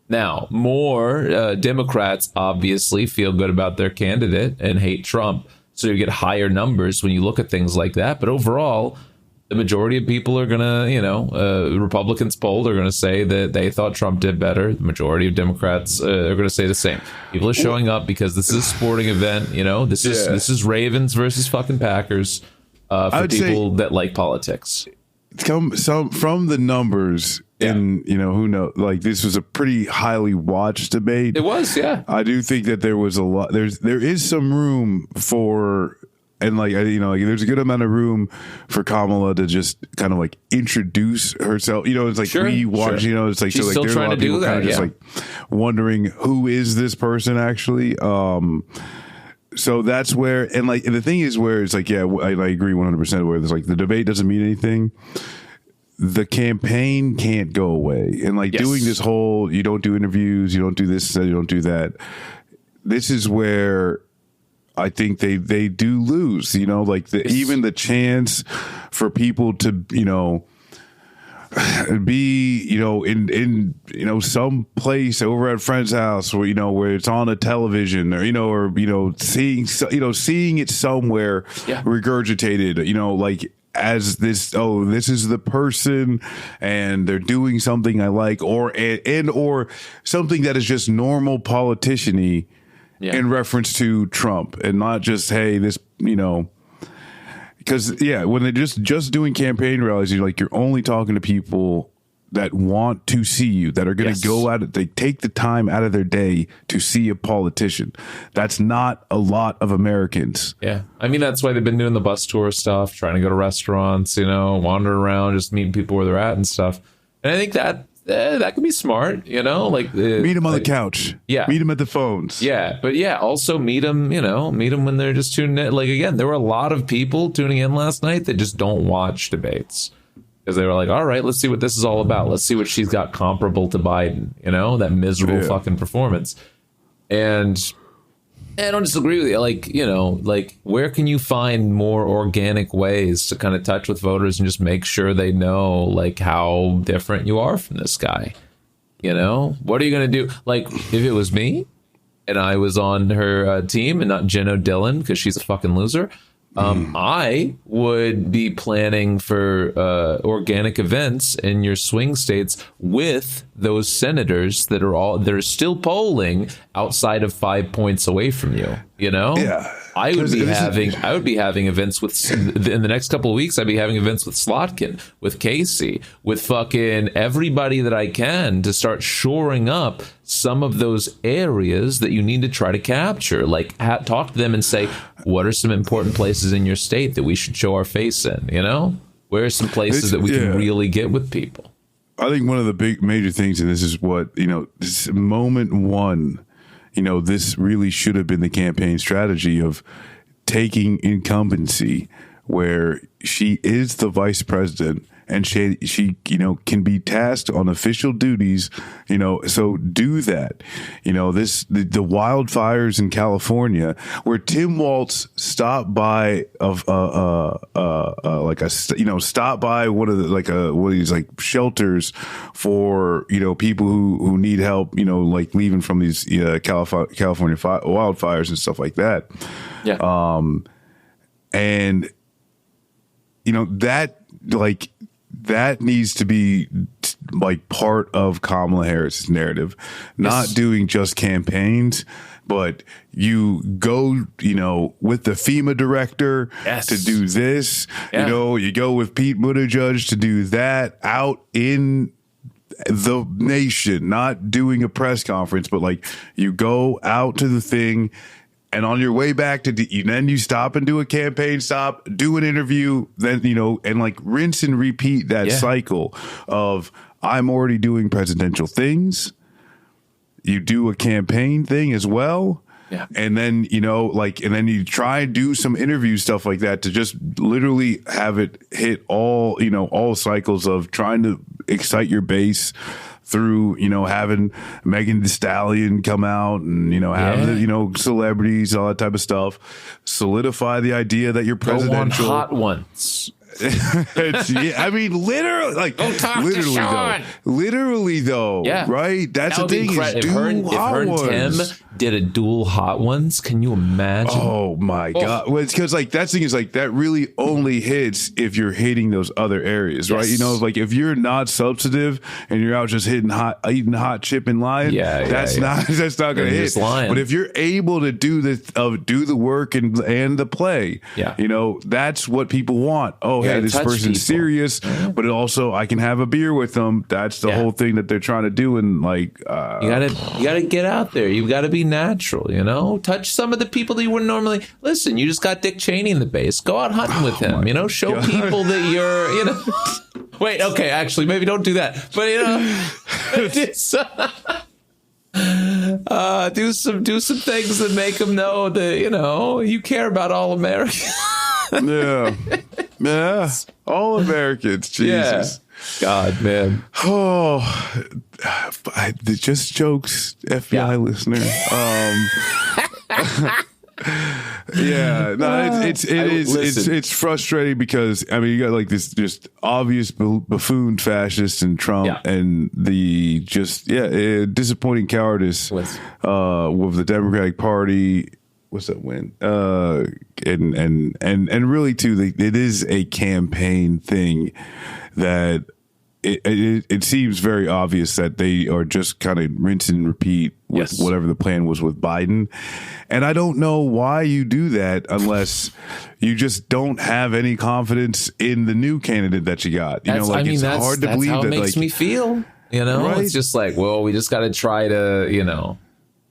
Now, more Democrats obviously feel good about their candidate and hate Trump. So you get higher numbers when you look at things like that. But overall, the majority of people are going to, Republicans polled are going to say that they thought Trump did better. The majority of Democrats are going to say the same. People are showing up because this is a sporting event. This is Ravens versus fucking Packers for people that like politics. From the numbers. And who knows? Like, this was a pretty highly watched debate. It was, yeah. I do think that there was a lot. There is some room for, and there's a good amount of room for Kamala to just kind of like introduce herself. It's like we watch. Sure. It's like she's still there's a trying lot to of people do that. kind of just like wondering who is this person actually. So that's where, and the thing is where it's like, I agree 100% where it's like the debate doesn't mean anything. The campaign can't go away. And doing this whole, you don't do interviews, you don't do this, you don't do that. This is where I think they do lose, even the chance for people to, be, in some place over at a friend's house where, where it's on a television or, seeing it somewhere regurgitated, as this is the person and they're doing something I like or something that is just normal politician-y in reference to Trump and not just, hey, this, because when they're just doing campaign rallies, you're only talking to people that want to see you, that are going to go out, they take the time out of their day to see a politician. That's not a lot of Americans. Yeah. I mean, that's why they've been doing the bus tour stuff, trying to go to restaurants, wander around, just meeting people where they're at and stuff. And I think that can be smart, meet them on the couch. Yeah. Meet them at the phones. Yeah. But also meet them when they're just tuning in. Again, there were a lot of people tuning in last night that just don't watch debates. Because they were like, all right, let's see what this is all about. Let's see what she's got comparable to Biden, that miserable fucking performance. And I don't disagree with you. Where can you find more organic ways to kind of touch with voters and just make sure they know, how different you are from this guy? What are you going to do? If it was me and I was on her team and not Jen O'Dillon because she's a fucking loser, I would be planning for organic events in your swing states with those senators that are still polling outside of 5 points away from you. Yeah. I would be having events with in the next couple of weeks. I'd be having events with Slotkin, with Casey, with fucking everybody that I can to start shoring up some of those areas that you need to try to capture. Talk to them and say, what are some important places in your state that we should show our face in? Where are some places that we can really get with people? I think one of the big major things, and this is what, this moment one, this really should have been the campaign strategy of taking incumbency where she is the vice president and she can be tasked on official duties, so do that. The wildfires in California where Tim Walz stopped by stopped by one of these shelters for, people who need help, leaving from these California wildfires and stuff like that. Yeah. And that needs to be part of Kamala Harris's narrative, not doing just campaigns, but you go, with the FEMA director to do this, you go with Pete Buttigieg to do that out in the nation, not doing a press conference, but you go out to the thing. And on your way back then you stop and do a campaign stop, do an interview, then, and rinse and repeat that cycle of I'm already doing presidential things. You do a campaign thing as well. Yeah. And then, and then you try and do some interview stuff like that to just literally have it hit all cycles of trying to excite your base through, having Megan Thee Stallion come out and, having, celebrities, all that type of stuff, solidify the idea that you're presidential. Go on hot ones. Literally though, right? That's the thing. If her and Tim did a dual hot ones, can you imagine? Oh my God. Well, it's because that thing is that really only hits if you're hitting those other areas, right? If you're not substantive and you're out just eating hot chip and lying, that's not gonna hit. But if you're able to do the work and the play, that's what people want. Oh, hey, this person's serious, but also I can have a beer with them. That's the whole thing that they're trying to do. And you gotta get out there. You gotta be natural, touch some of the people that you wouldn't normally listen. You just got Dick Cheney in the base. Go out hunting with him, show people that you're, wait, okay, actually, maybe don't do that. But, do some things that make them know that, you care about all Americans. Yeah. All Americans. Jesus. God, man. Oh, just jokes, FBI listener. It's frustrating because you got this just obvious buffoon fascist and Trump and the disappointing cowardice with the Democratic Party. What's that win? And really too, it is a campaign thing that it seems very obvious that they are just kind of rinse and repeat with whatever the plan was with Biden. And I don't know why you do that unless you just don't have any confidence in the new candidate that you got. It's hard to believe how that it makes me feel. Right? It's just we just got to try to,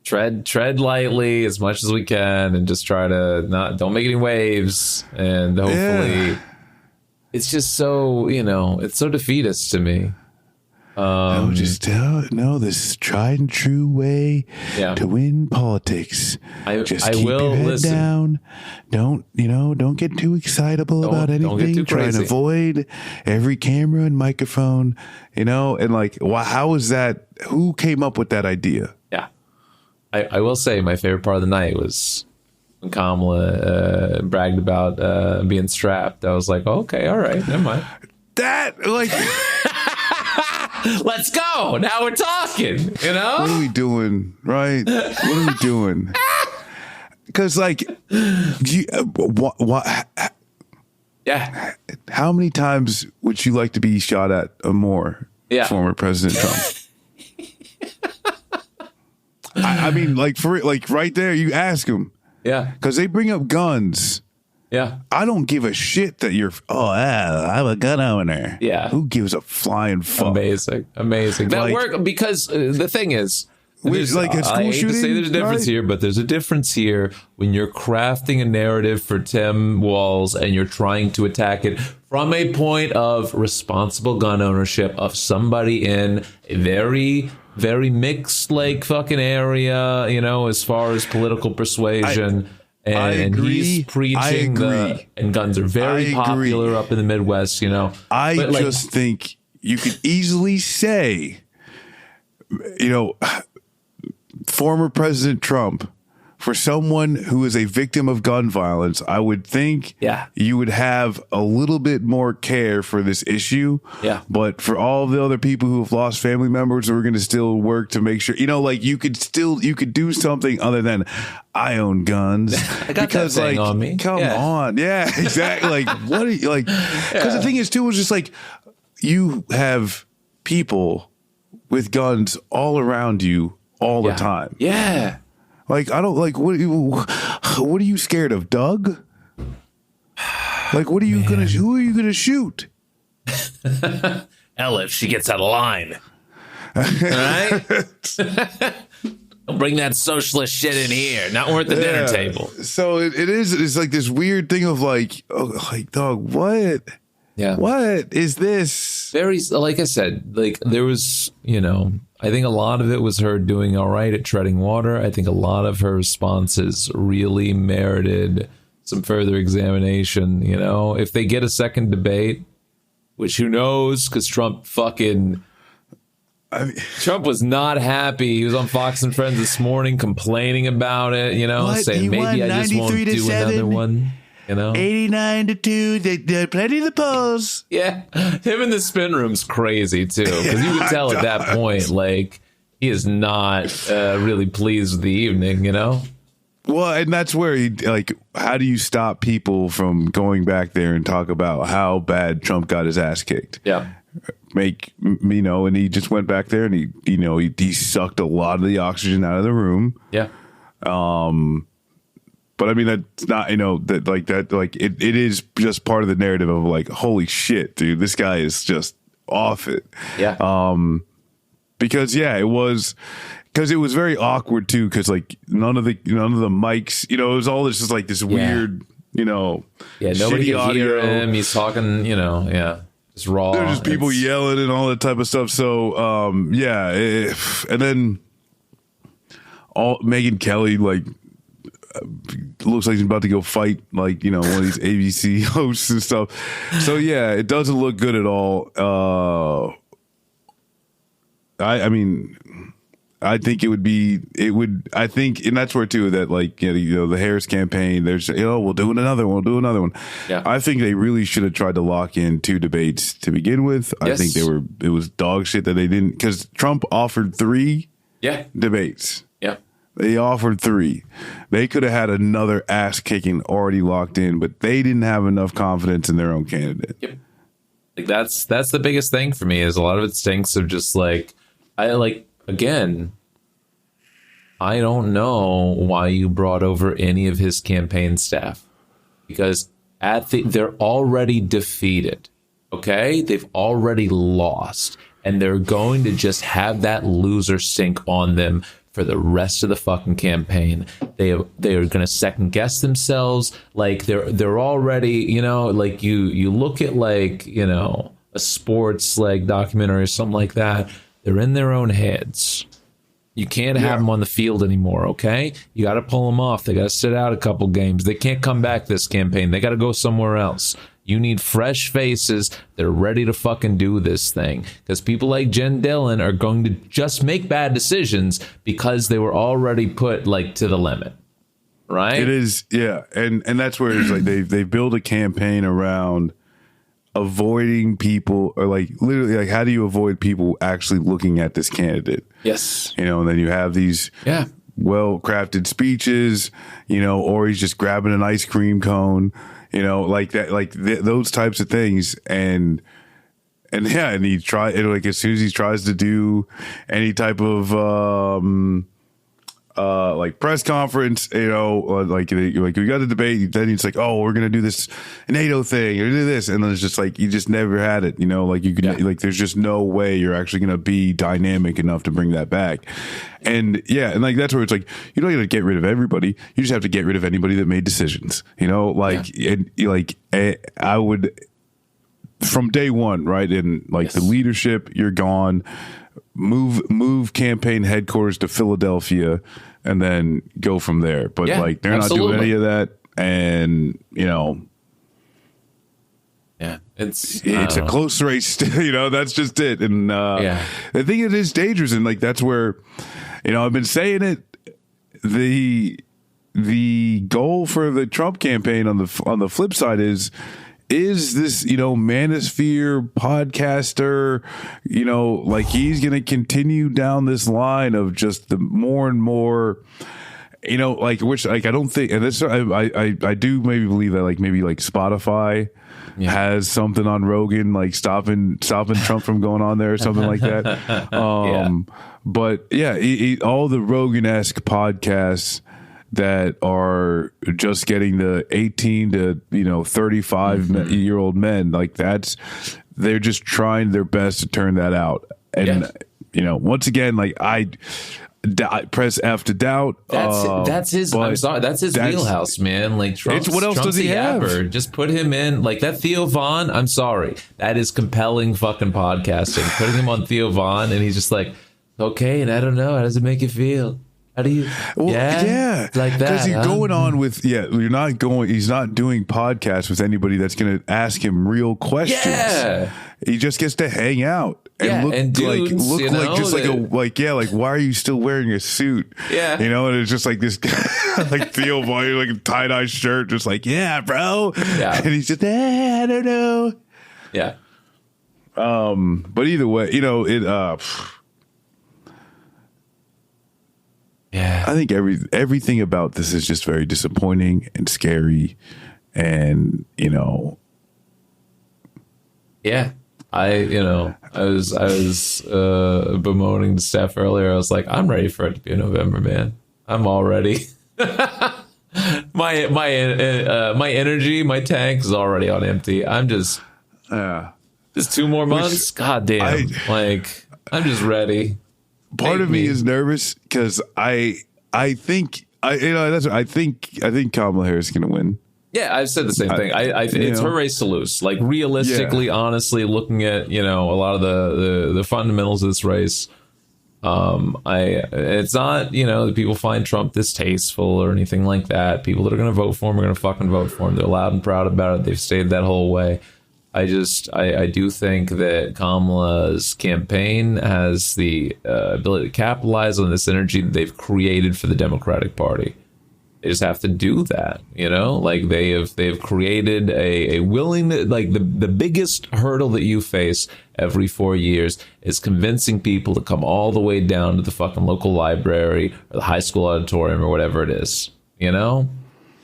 tread lightly as much as we can and just try to don't make any waves. And hopefully it's just so, it's so defeatist to me. Just this tried and true way to win politics. Just keep your head down. Don't get too excitable about anything. Try and avoid every camera and microphone, and how is that? Who came up with that idea? Yeah. I will say my favorite part of the night was when Kamala bragged about being strapped. I was like, okay, all right, never mind. That let's go. Now we're talking. What are we doing? Right? What are we doing? Because how many times would you like to be shot at more? Former President Trump. For right there, you ask them. Yeah. Because they bring up guns. Yeah. I don't give a shit that I'm a gun owner. Yeah. Who gives a flying fuck? Amazing. That work because the thing is, a school I hate shooting, to say there's a difference here, but there's a difference here when you're crafting a narrative for Tim Walz and you're trying to attack it from a point of responsible gun ownership of somebody in a very, very mixed fucking area, as far as political persuasion. And he's preaching and guns are very popular up in the Midwest, I just think you could easily say, former President Trump, for someone who is a victim of gun violence, I would think you would have a little bit more care for this issue. Yeah. But for all the other people who have lost family members, we're going to still work to make sure, you could do something other than I own guns. I got that thing on me. Come on. Yeah, exactly. What are you because the thing is too, is just you have people with guns all around you all the time. Yeah. I don't what are you scared of, Doug? Who are you gonna shoot? Ella, if she gets out of line. All right? Don't bring that socialist shit in here. Not worth the dinner table. So it's like this weird thing of dog, what? Yeah. What is this? Very, like I said, there was, I think a lot of it was her doing all right at treading water. I think a lot of her responses really merited some further examination. If they get a second debate, which who knows, because Trump Trump was not happy. He was on Fox and Friends this morning complaining about it, saying maybe I just won't do another one. 89-2. There are plenty of the polls. Yeah, him in the spin room's crazy too, because you could tell at that point, he is not really pleased with the evening. Well, and that's where how do you stop people from going back there and talk about how bad Trump got his ass kicked? Yeah, and he just went back there and he sucked a lot of the oxygen out of the room. Yeah. But I mean, that's not, it is just part of the narrative of holy shit, dude, this guy is just off it. Yeah. Because it was very awkward too. Cause none of the mics, it was all this just this weird, nobody can audio. hear him. He's talking, just raw. There's just people yelling and all that type of stuff. So, and then Megyn Kelly, looks like he's about to go fight one of these ABC hosts and stuff. So it doesn't look good at all. I mean, I think I think, and that's where too that the Harris campaign, there's we'll do another one. Yeah. I think they really should have tried to lock in 2 debates to begin with. Yes. I think it was dog shit that they didn't, because Trump offered 3 debates. Yeah. They offered 3. They could have had another ass kicking already locked in, but they didn't have enough confidence in their own candidate. Yep. That's the biggest thing for me, is a lot of it stinks of just again, I don't know why you brought over any of his campaign staff, because they're already defeated. Okay. They've already lost, and they're going to just have that loser sink on them for the rest of the fucking campaign. They are going to second guess themselves. They're already, you look at a sports documentary or something like that. They're in their own heads. You can't have them on the field anymore. Okay. You got to pull them off. They got to sit out a couple games. They can't come back this campaign. They got to go somewhere else. You need fresh faces that are ready to fucking do this thing, because people like Jen Dillon are going to just make bad decisions because they were already put to the limit. Right. It is. Yeah. And that's where it's they build a campaign around avoiding people, or literally how do you avoid people actually looking at this candidate? Yes. And then you have these well-crafted speeches, or he's just grabbing an ice cream cone, those types of things. And he as soon as he tries to do any type of press conference, we got the debate, then he's oh, we're gonna do this NATO thing or do this, and then it's just you just never had it, you could there's just no way you're actually gonna be dynamic enough to bring that back. And that's where it's you don't have to get rid of everybody, you just have to get rid of anybody that made decisions, I would, from day one, right? And the leadership, you're gone. Move campaign headquarters to Philadelphia. and then go from there. But like they're absolutely. not doing any of that, and it's a close race. That's just it. And I think it is dangerous, and like that's where I've been saying it. The goal for the Trump campaign on the flip side is this, manosphere podcaster, like he's going to continue down this line of just the more and more, which like I don't think, and this I do maybe believe that like maybe like Spotify has something on Rogan, like stopping Trump from going on there or something like that. But all the Rogan-esque podcasts that are just getting the 18 to 35 year old men, like they're just trying their best to turn that out. And once again, like I press F to doubt. That's his. I'm sorry, that's his wheelhouse, man. Like Trump's, what else does he have? Just put him in like that. Theo Vaughn. I'm sorry, that is compelling fucking podcasting. Putting him on Theo Vaughn, and he's just like, okay, and I don't know, how does it make you feel? How do you? Well, like that. Because he's going on with you're not going. He's not doing podcasts with anybody that's going to ask him real questions. Yeah, he just gets to hang out and look like why are you still wearing a suit? Yeah, and it's just like this guy like Theo Vaughn, like a tie-dye shirt, just like bro. Yeah, and he's just I don't know. Yeah. But either way, it. Yeah, I think everything about this is just very disappointing and scary, and yeah. I was bemoaning to Steph earlier. I was like, I'm ready for it to be in November, man. I'm all ready. my energy, my tank is already on empty. I'm just 2 more months. God damn, I'm just ready. Part of me is nervous because I think Kamala Harris is going to win. Yeah, I've said the same thing. It's her race to lose. Like realistically, honestly, looking at a lot of the fundamentals of this race, it's not that people find Trump distasteful or anything like that. People that are going to vote for him are going to fucking vote for him. They're loud and proud about it. They've stayed that whole way. I do think that Kamala's campaign has the ability to capitalize on this energy that they've created for the Democratic Party. They just have to do that, like they've created a willing, like the biggest hurdle that you face every 4 years is convincing people to come all the way down to the fucking local library or the high school auditorium or whatever it is,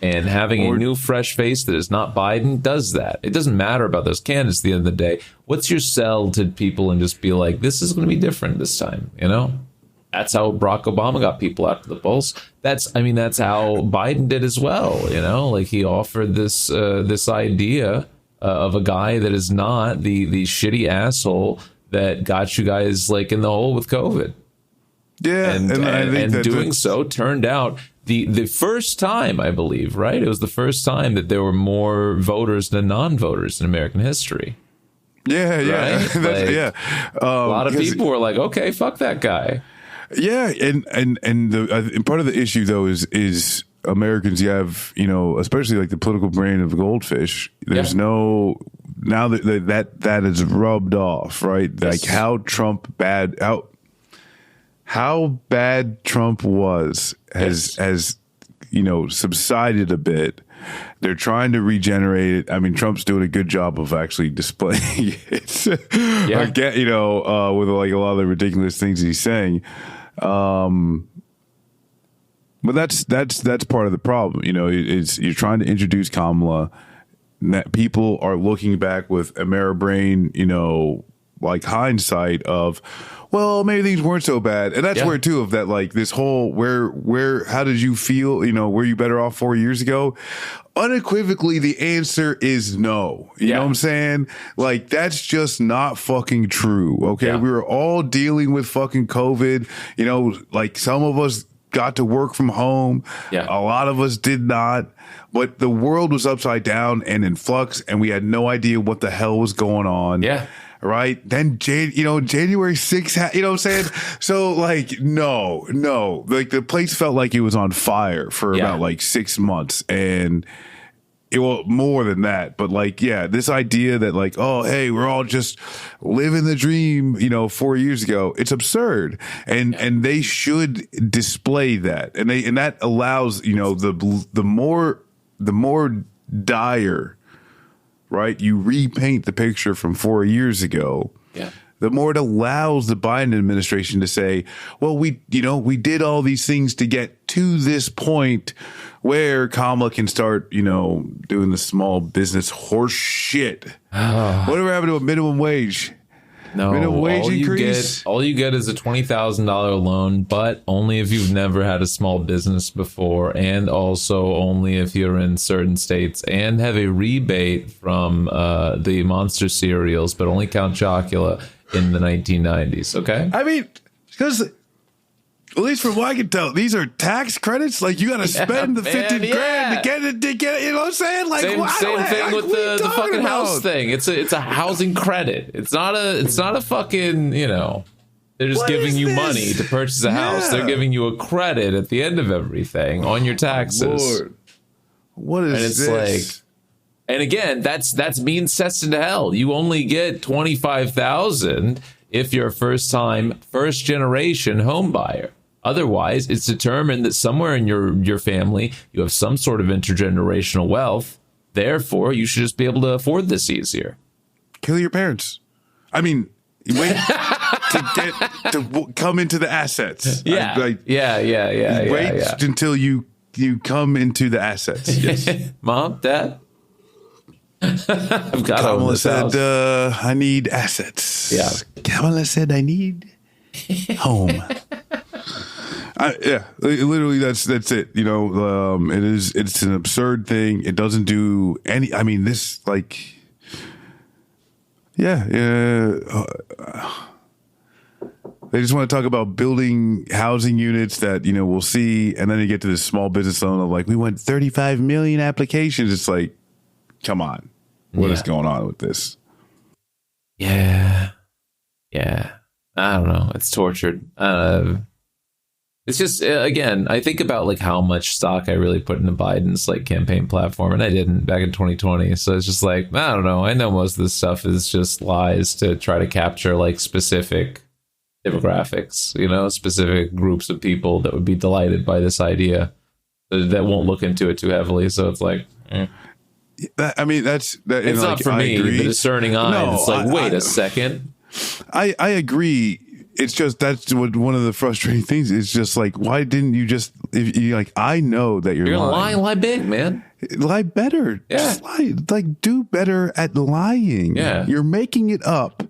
And having a new, fresh face that is not Biden does that. It doesn't matter about those candidates at the end of the day. What's your sell to people and just be like, this is going to be different this time, That's how Barack Obama got people out to the polls. That's how Biden did as well, Like he offered this idea of a guy that is not the shitty asshole that got you guys like in the hole with COVID. Yeah, and doing so turned out the first time, I believe, right? It was the first time that there were more voters than non-voters in American history. Yeah, right? Yeah. A lot of people were like, "Okay, fuck that guy." Yeah, and part of the issue though is Americans. You have especially like the political brain of a goldfish. There's no now that is rubbed off, right? Yes. Like how bad Trump was has subsided a bit. They're trying to regenerate it. I mean, Trump's doing a good job of actually displaying it. With like a lot of the ridiculous things he's saying. But that's part of the problem. You're trying to introduce Kamala. That people are looking back with Ameribrain, like hindsight of, well, maybe things weren't so bad. And that's where too of that, like this whole how did you feel? Were you better off 4 years ago? Unequivocally, the answer is no. You know what I'm saying? Like, that's just not fucking true. Okay. Yeah. We were all dealing with fucking COVID. Like some of us got to work from home. Yeah. A lot of us did not. But the world was upside down and in flux, and we had no idea what the hell was going on. Yeah. right? Then January 6th, you know what I'm saying? So like, no, like the place felt like it was on fire for about like 6 months, and well, more than that, but like, yeah, this idea that like, oh, hey, we're all just living the dream, 4 years ago, it's absurd. And they should display that. And that allows, the more dire, right, you repaint the picture from 4 years ago. Yeah. The more it allows the Biden administration to say, well, we did all these things to get to this point where Kamala can start, doing the small business horse shit. Whatever happened to a minimum wage? No, minimum wage increase? All you get is a $20,000 loan, but only if you've never had a small business before, and also only if you're in certain states, and have a rebate from the Monster cereals, but only Count Chocula in the 1990s. Okay, I mean, because at least from what I can tell, these are tax credits. Like, you got to spend the 50 grand to get it. You know what I'm saying? Like, same thing with the fucking house thing. It's a housing credit. It's not a fucking, they're just giving you money to purchase a house. They're giving you a credit at the end of everything on your taxes. Lord. What is this? Like, and again, that's means tested to hell. You only get $25,000 if you're a first generation home buyer. Otherwise, it's determined that somewhere in your family you have some sort of intergenerational wealth. Therefore, you should just be able to afford this easier. Kill your parents. I mean, wait to come into the assets. Yeah, Wait until you come into the assets. Yes. Mom, Dad. I've got Kamala said, I need assets. Yeah. Kamala said, I need home. Literally, that's it. It's an absurd thing. It doesn't do any. I mean, this like, They just want to talk about building housing units that we'll see, and then you get to this small business loan of like, we want 35 million applications. It's like, come on, what is going on with this? Yeah. I don't know. It's tortured. It's just, again, I think about like how much stock I really put into Biden's like campaign platform, and I didn't back in 2020. So it's just like, I don't know. I know most of this stuff is just lies to try to capture like specific demographics, specific groups of people that would be delighted by this idea that won't look into it too heavily. So it's like, I mean, it's not for me, the discerning eye. No, it's like, wait a second. I agree. It's just, that's what one of the frustrating things is. Just like, why didn't you just, if you like, I know that you're lying. Lie big, man. Lie better. Yeah. Just lie. Like, do better at lying. Yeah. You're making it up.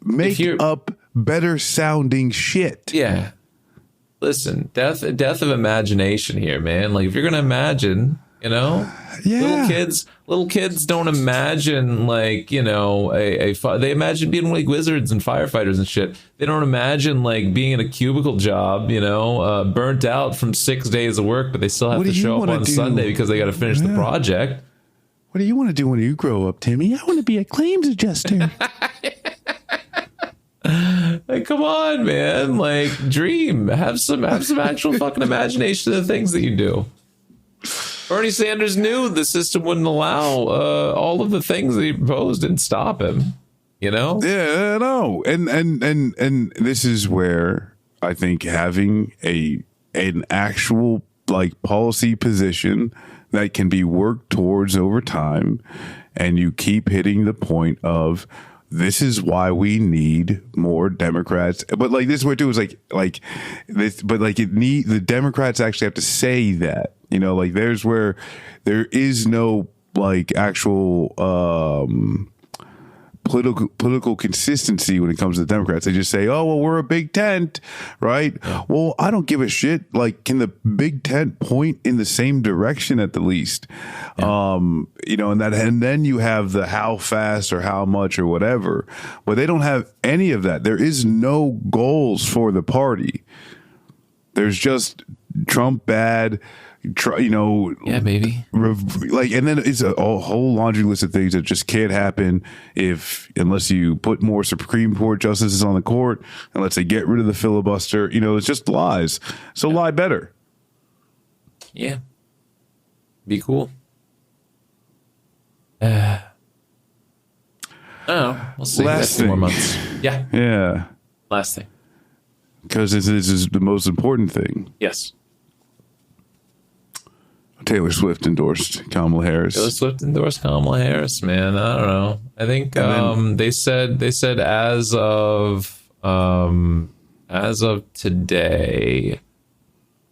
Make up better sounding shit. Yeah. Listen, death of imagination here, man. Like, if you're gonna imagine, little kids don't imagine like, they imagine being like wizards and firefighters and shit. They don't imagine like being in a cubicle job, burnt out from 6 days of work, but they still have to show up on Sunday because they got to finish the project. What do you want to do when you grow up, Timmy? I want to be a claims adjuster. Like, come on, man. Like, dream. Have some actual fucking imagination of the things that you do. Bernie Sanders knew the system wouldn't allow all of the things that he proposed and stop him. Yeah, I know. And this is where I think having an actual like policy position that can be worked towards over time, and you keep hitting the point of, this is why we need more Democrats. But like, this is where too is like this, but like the Democrats actually have to say that, like there's where there is no like actual political consistency when it comes to the Democrats. They just say, oh, well, we're a big tent, right? Yeah. Well, I don't give a shit. Like, can the big tent point in the same direction at the least? Yeah. And then you have the how fast or how much or whatever, but they don't have any of that. There is no goals for the party. There's just Trump bad. Yeah, maybe. And then it's a whole laundry list of things that just can't happen unless you put more Supreme Court justices on the court, and let's say get rid of the filibuster. It's just lies. So lie better. Yeah. Be cool. We'll see. Last More thing. months. Yeah. Yeah. Last thing. Because this is the most important thing. Yes. Taylor Swift endorsed Kamala Harris. Taylor Swift endorsed Kamala Harris, man. I don't know. I think they said as of today,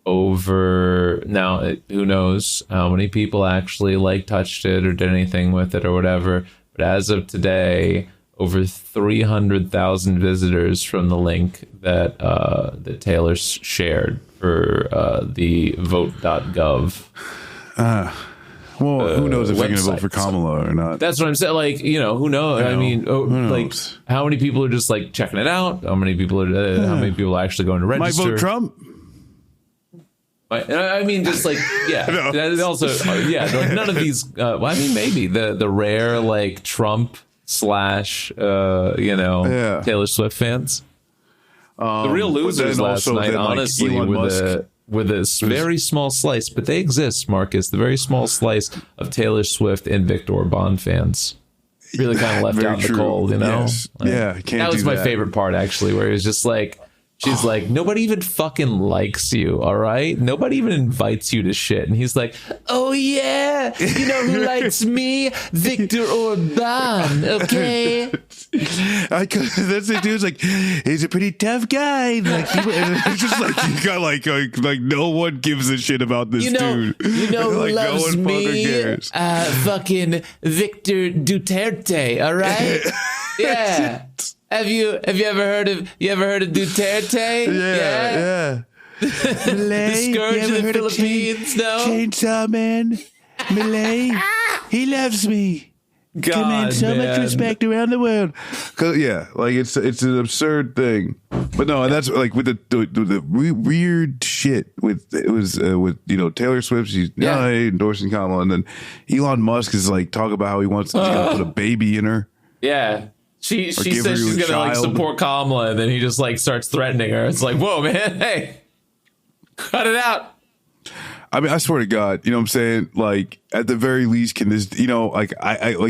over now, who knows how many people actually touched it or did anything with it or whatever. But as of today, over 300,000 visitors from the link that Taylor shared for the vote.gov. Who knows if they're going to vote for website. Kamala or not? That's what I'm saying. Who knows? I mean, who knows? how many people are just checking it out? How many people are actually going to Might register? vote Trump. I mean, just yeah. No. Also, none of these. I mean, maybe the rare Trump / Taylor Swift fans. The real losers last night, honestly, Elon Musk. with a very small slice, but they exist, Marcus. The very small slice of Taylor Swift and Victor Orban fans really kind of left Very out in the true. cold, Yes. Can't that was do my that. favorite part, actually, where it was just she's nobody even fucking likes you, all right? Nobody even invites you to shit. And he's like, oh, yeah, you know who likes me? Victor Orban, okay? That's it, dude. He's a pretty tough guy. It's just you got no one gives a shit about this dude. You know who loves no one fucking me? cares. Fucking Victor Duterte, all right? Yeah. Have you ever heard of Duterte? Yeah. The scourge of the Philippines, no? Chainsaw Man. Malay. He loves me. God, much respect around the world. It's an absurd thing. But no, and that's with the weird shit with Taylor Swift. She's endorsing Kamala, and then Elon Musk is talk about how he wants to put a baby in her. Yeah. She says give her she's a gonna child. support Kamala, and then he just starts threatening her. It's whoa, man, hey, cut it out. I mean, I swear to God, you know what I'm saying? At the very least, can this, I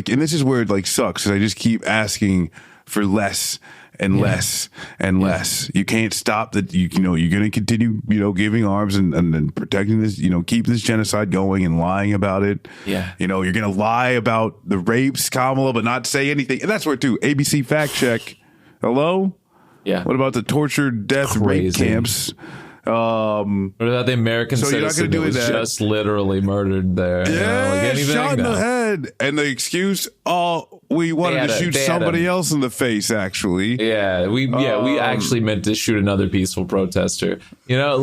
and this is where it sucks, because I just keep asking for less and less and less. You can't stop that. You're going to continue, giving arms and then protecting this, keep this genocide going and lying about it. Yeah. You're going to lie about the rapes, Kamala, but not say anything. And that's where too, ABC fact check. Hello? Yeah. What about the torture, death, rape Crazy. camps? What about the American So you're not citizen gonna do that was that. just literally murdered there? Shot in the head. And the excuse, we wanted to shoot somebody else in the face, actually. Yeah, we actually meant to shoot another peaceful protester. So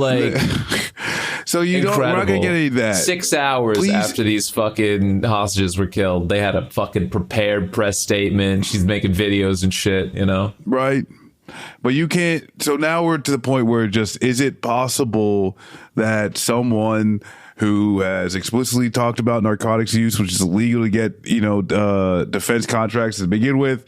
we're not gonna get any of that. 6 hours Please. after these fucking hostages were killed, they had a fucking prepared press statement. She's making videos and shit, Right. But you can't. So now we're to the point where is it possible that someone who has explicitly talked about narcotics use, which is illegal to get, defense contracts to begin with,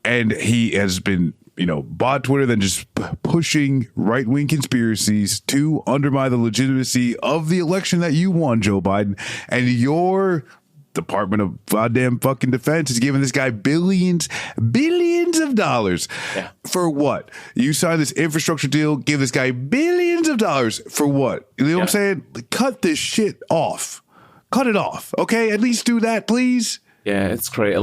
and he has been, bought Twitter, then just pushing right-wing conspiracies to undermine the legitimacy of the election that you won, Joe Biden, and your Department of goddamn fucking Defense is giving this guy billions of dollars. Yeah. For what? You signed this infrastructure deal, give this guy billions of dollars for what? You know what I'm saying? Cut this shit off. Cut it off. Okay? At least do that, please. Yeah, it's crazy. I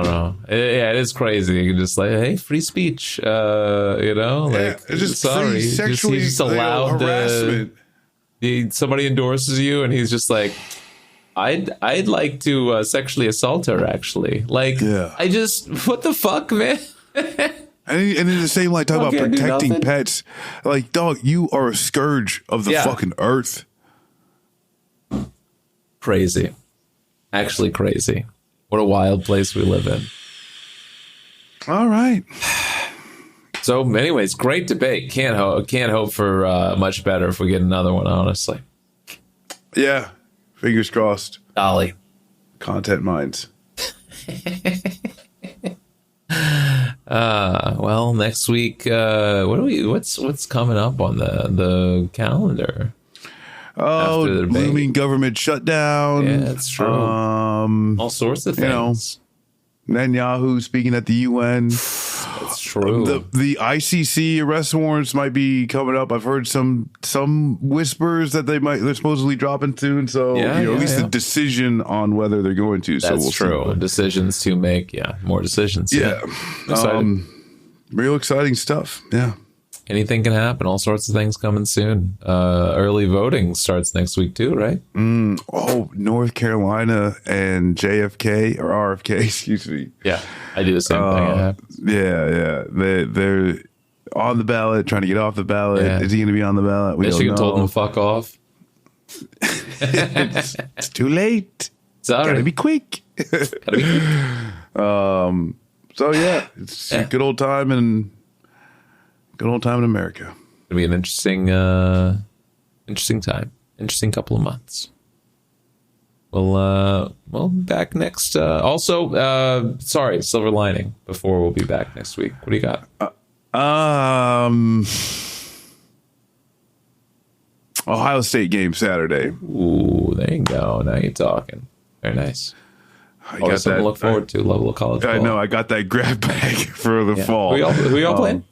don't know. It is crazy. You can just hey, free speech. It's just sorry, free sexually he's just allowed harassment. somebody endorses you, and he's just I'd like to sexually assault her. Actually, I just what the fuck, man. And in the same talk about can't do protecting nothing. pets. Dog, you are a scourge of the fucking earth. Crazy. Actually crazy. What a wild place we live in. All right. So, anyways, great debate. Can't hope for much better if we get another one. Honestly. Yeah. Fingers crossed. Dolly. Content minds. Well, next week, what's coming up on the calendar? Oh, looming government shutdown. Yeah, that's true. All sorts of things. Netanyahu speaking at the UN. That's true. The ICC arrest warrants might be coming up. I've heard some whispers that they're supposedly dropping soon. So at least the decision on whether they're going to. That's so we'll true. See. Decisions to make. Yeah, more decisions. Yeah. Real exciting stuff. Yeah. Anything can happen. All sorts of things coming soon. Early voting starts next week too, right? North Carolina and JFK or RFK, excuse me. Yeah, I do the same thing. Yeah. They're on the ballot, trying to get off the ballot. Yeah. Is he going to be on the ballot? Michigan told him to fuck off. it's too late. Sorry. Gotta be quick. So yeah, it's a good old time in America. It'll be an interesting time. Interesting couple of months. Well, back next. Sorry, silver lining. Before we'll be back next week. What do you got? Ohio State game Saturday. Ooh, there you go. Now you're talking. Very nice. I got something to look forward to. Level of college ball. I know. I got that grab bag for the fall. Who y'all playing?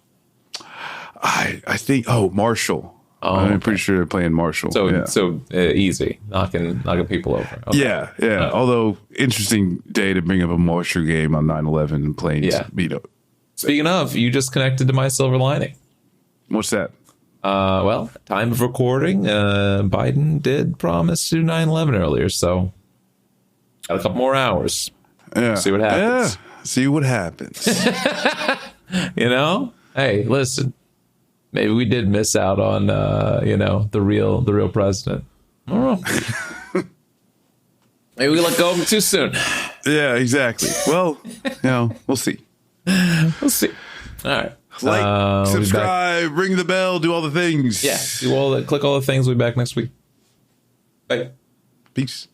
I think Marshall. I'm pretty sure they're playing Marshall. So easy, knocking people over. Okay. Yeah. Although interesting day to bring up a Marshall game on 9/11 and playing. Yeah. Speaking of, you just connected to my silver lining. What's that? Well, time of recording, Biden did promise to do 9/11 earlier, so got a couple more hours. Yeah. See what happens. Yeah. See what happens. Hey, listen. Maybe we did miss out on, the real president. I don't know. Maybe we let go of him too soon. Yeah, exactly. Well, we'll see. We'll see. All right. Like, subscribe, ring the bell, do all the things. Yeah. Click all the things. We'll be back next week. Bye. Peace.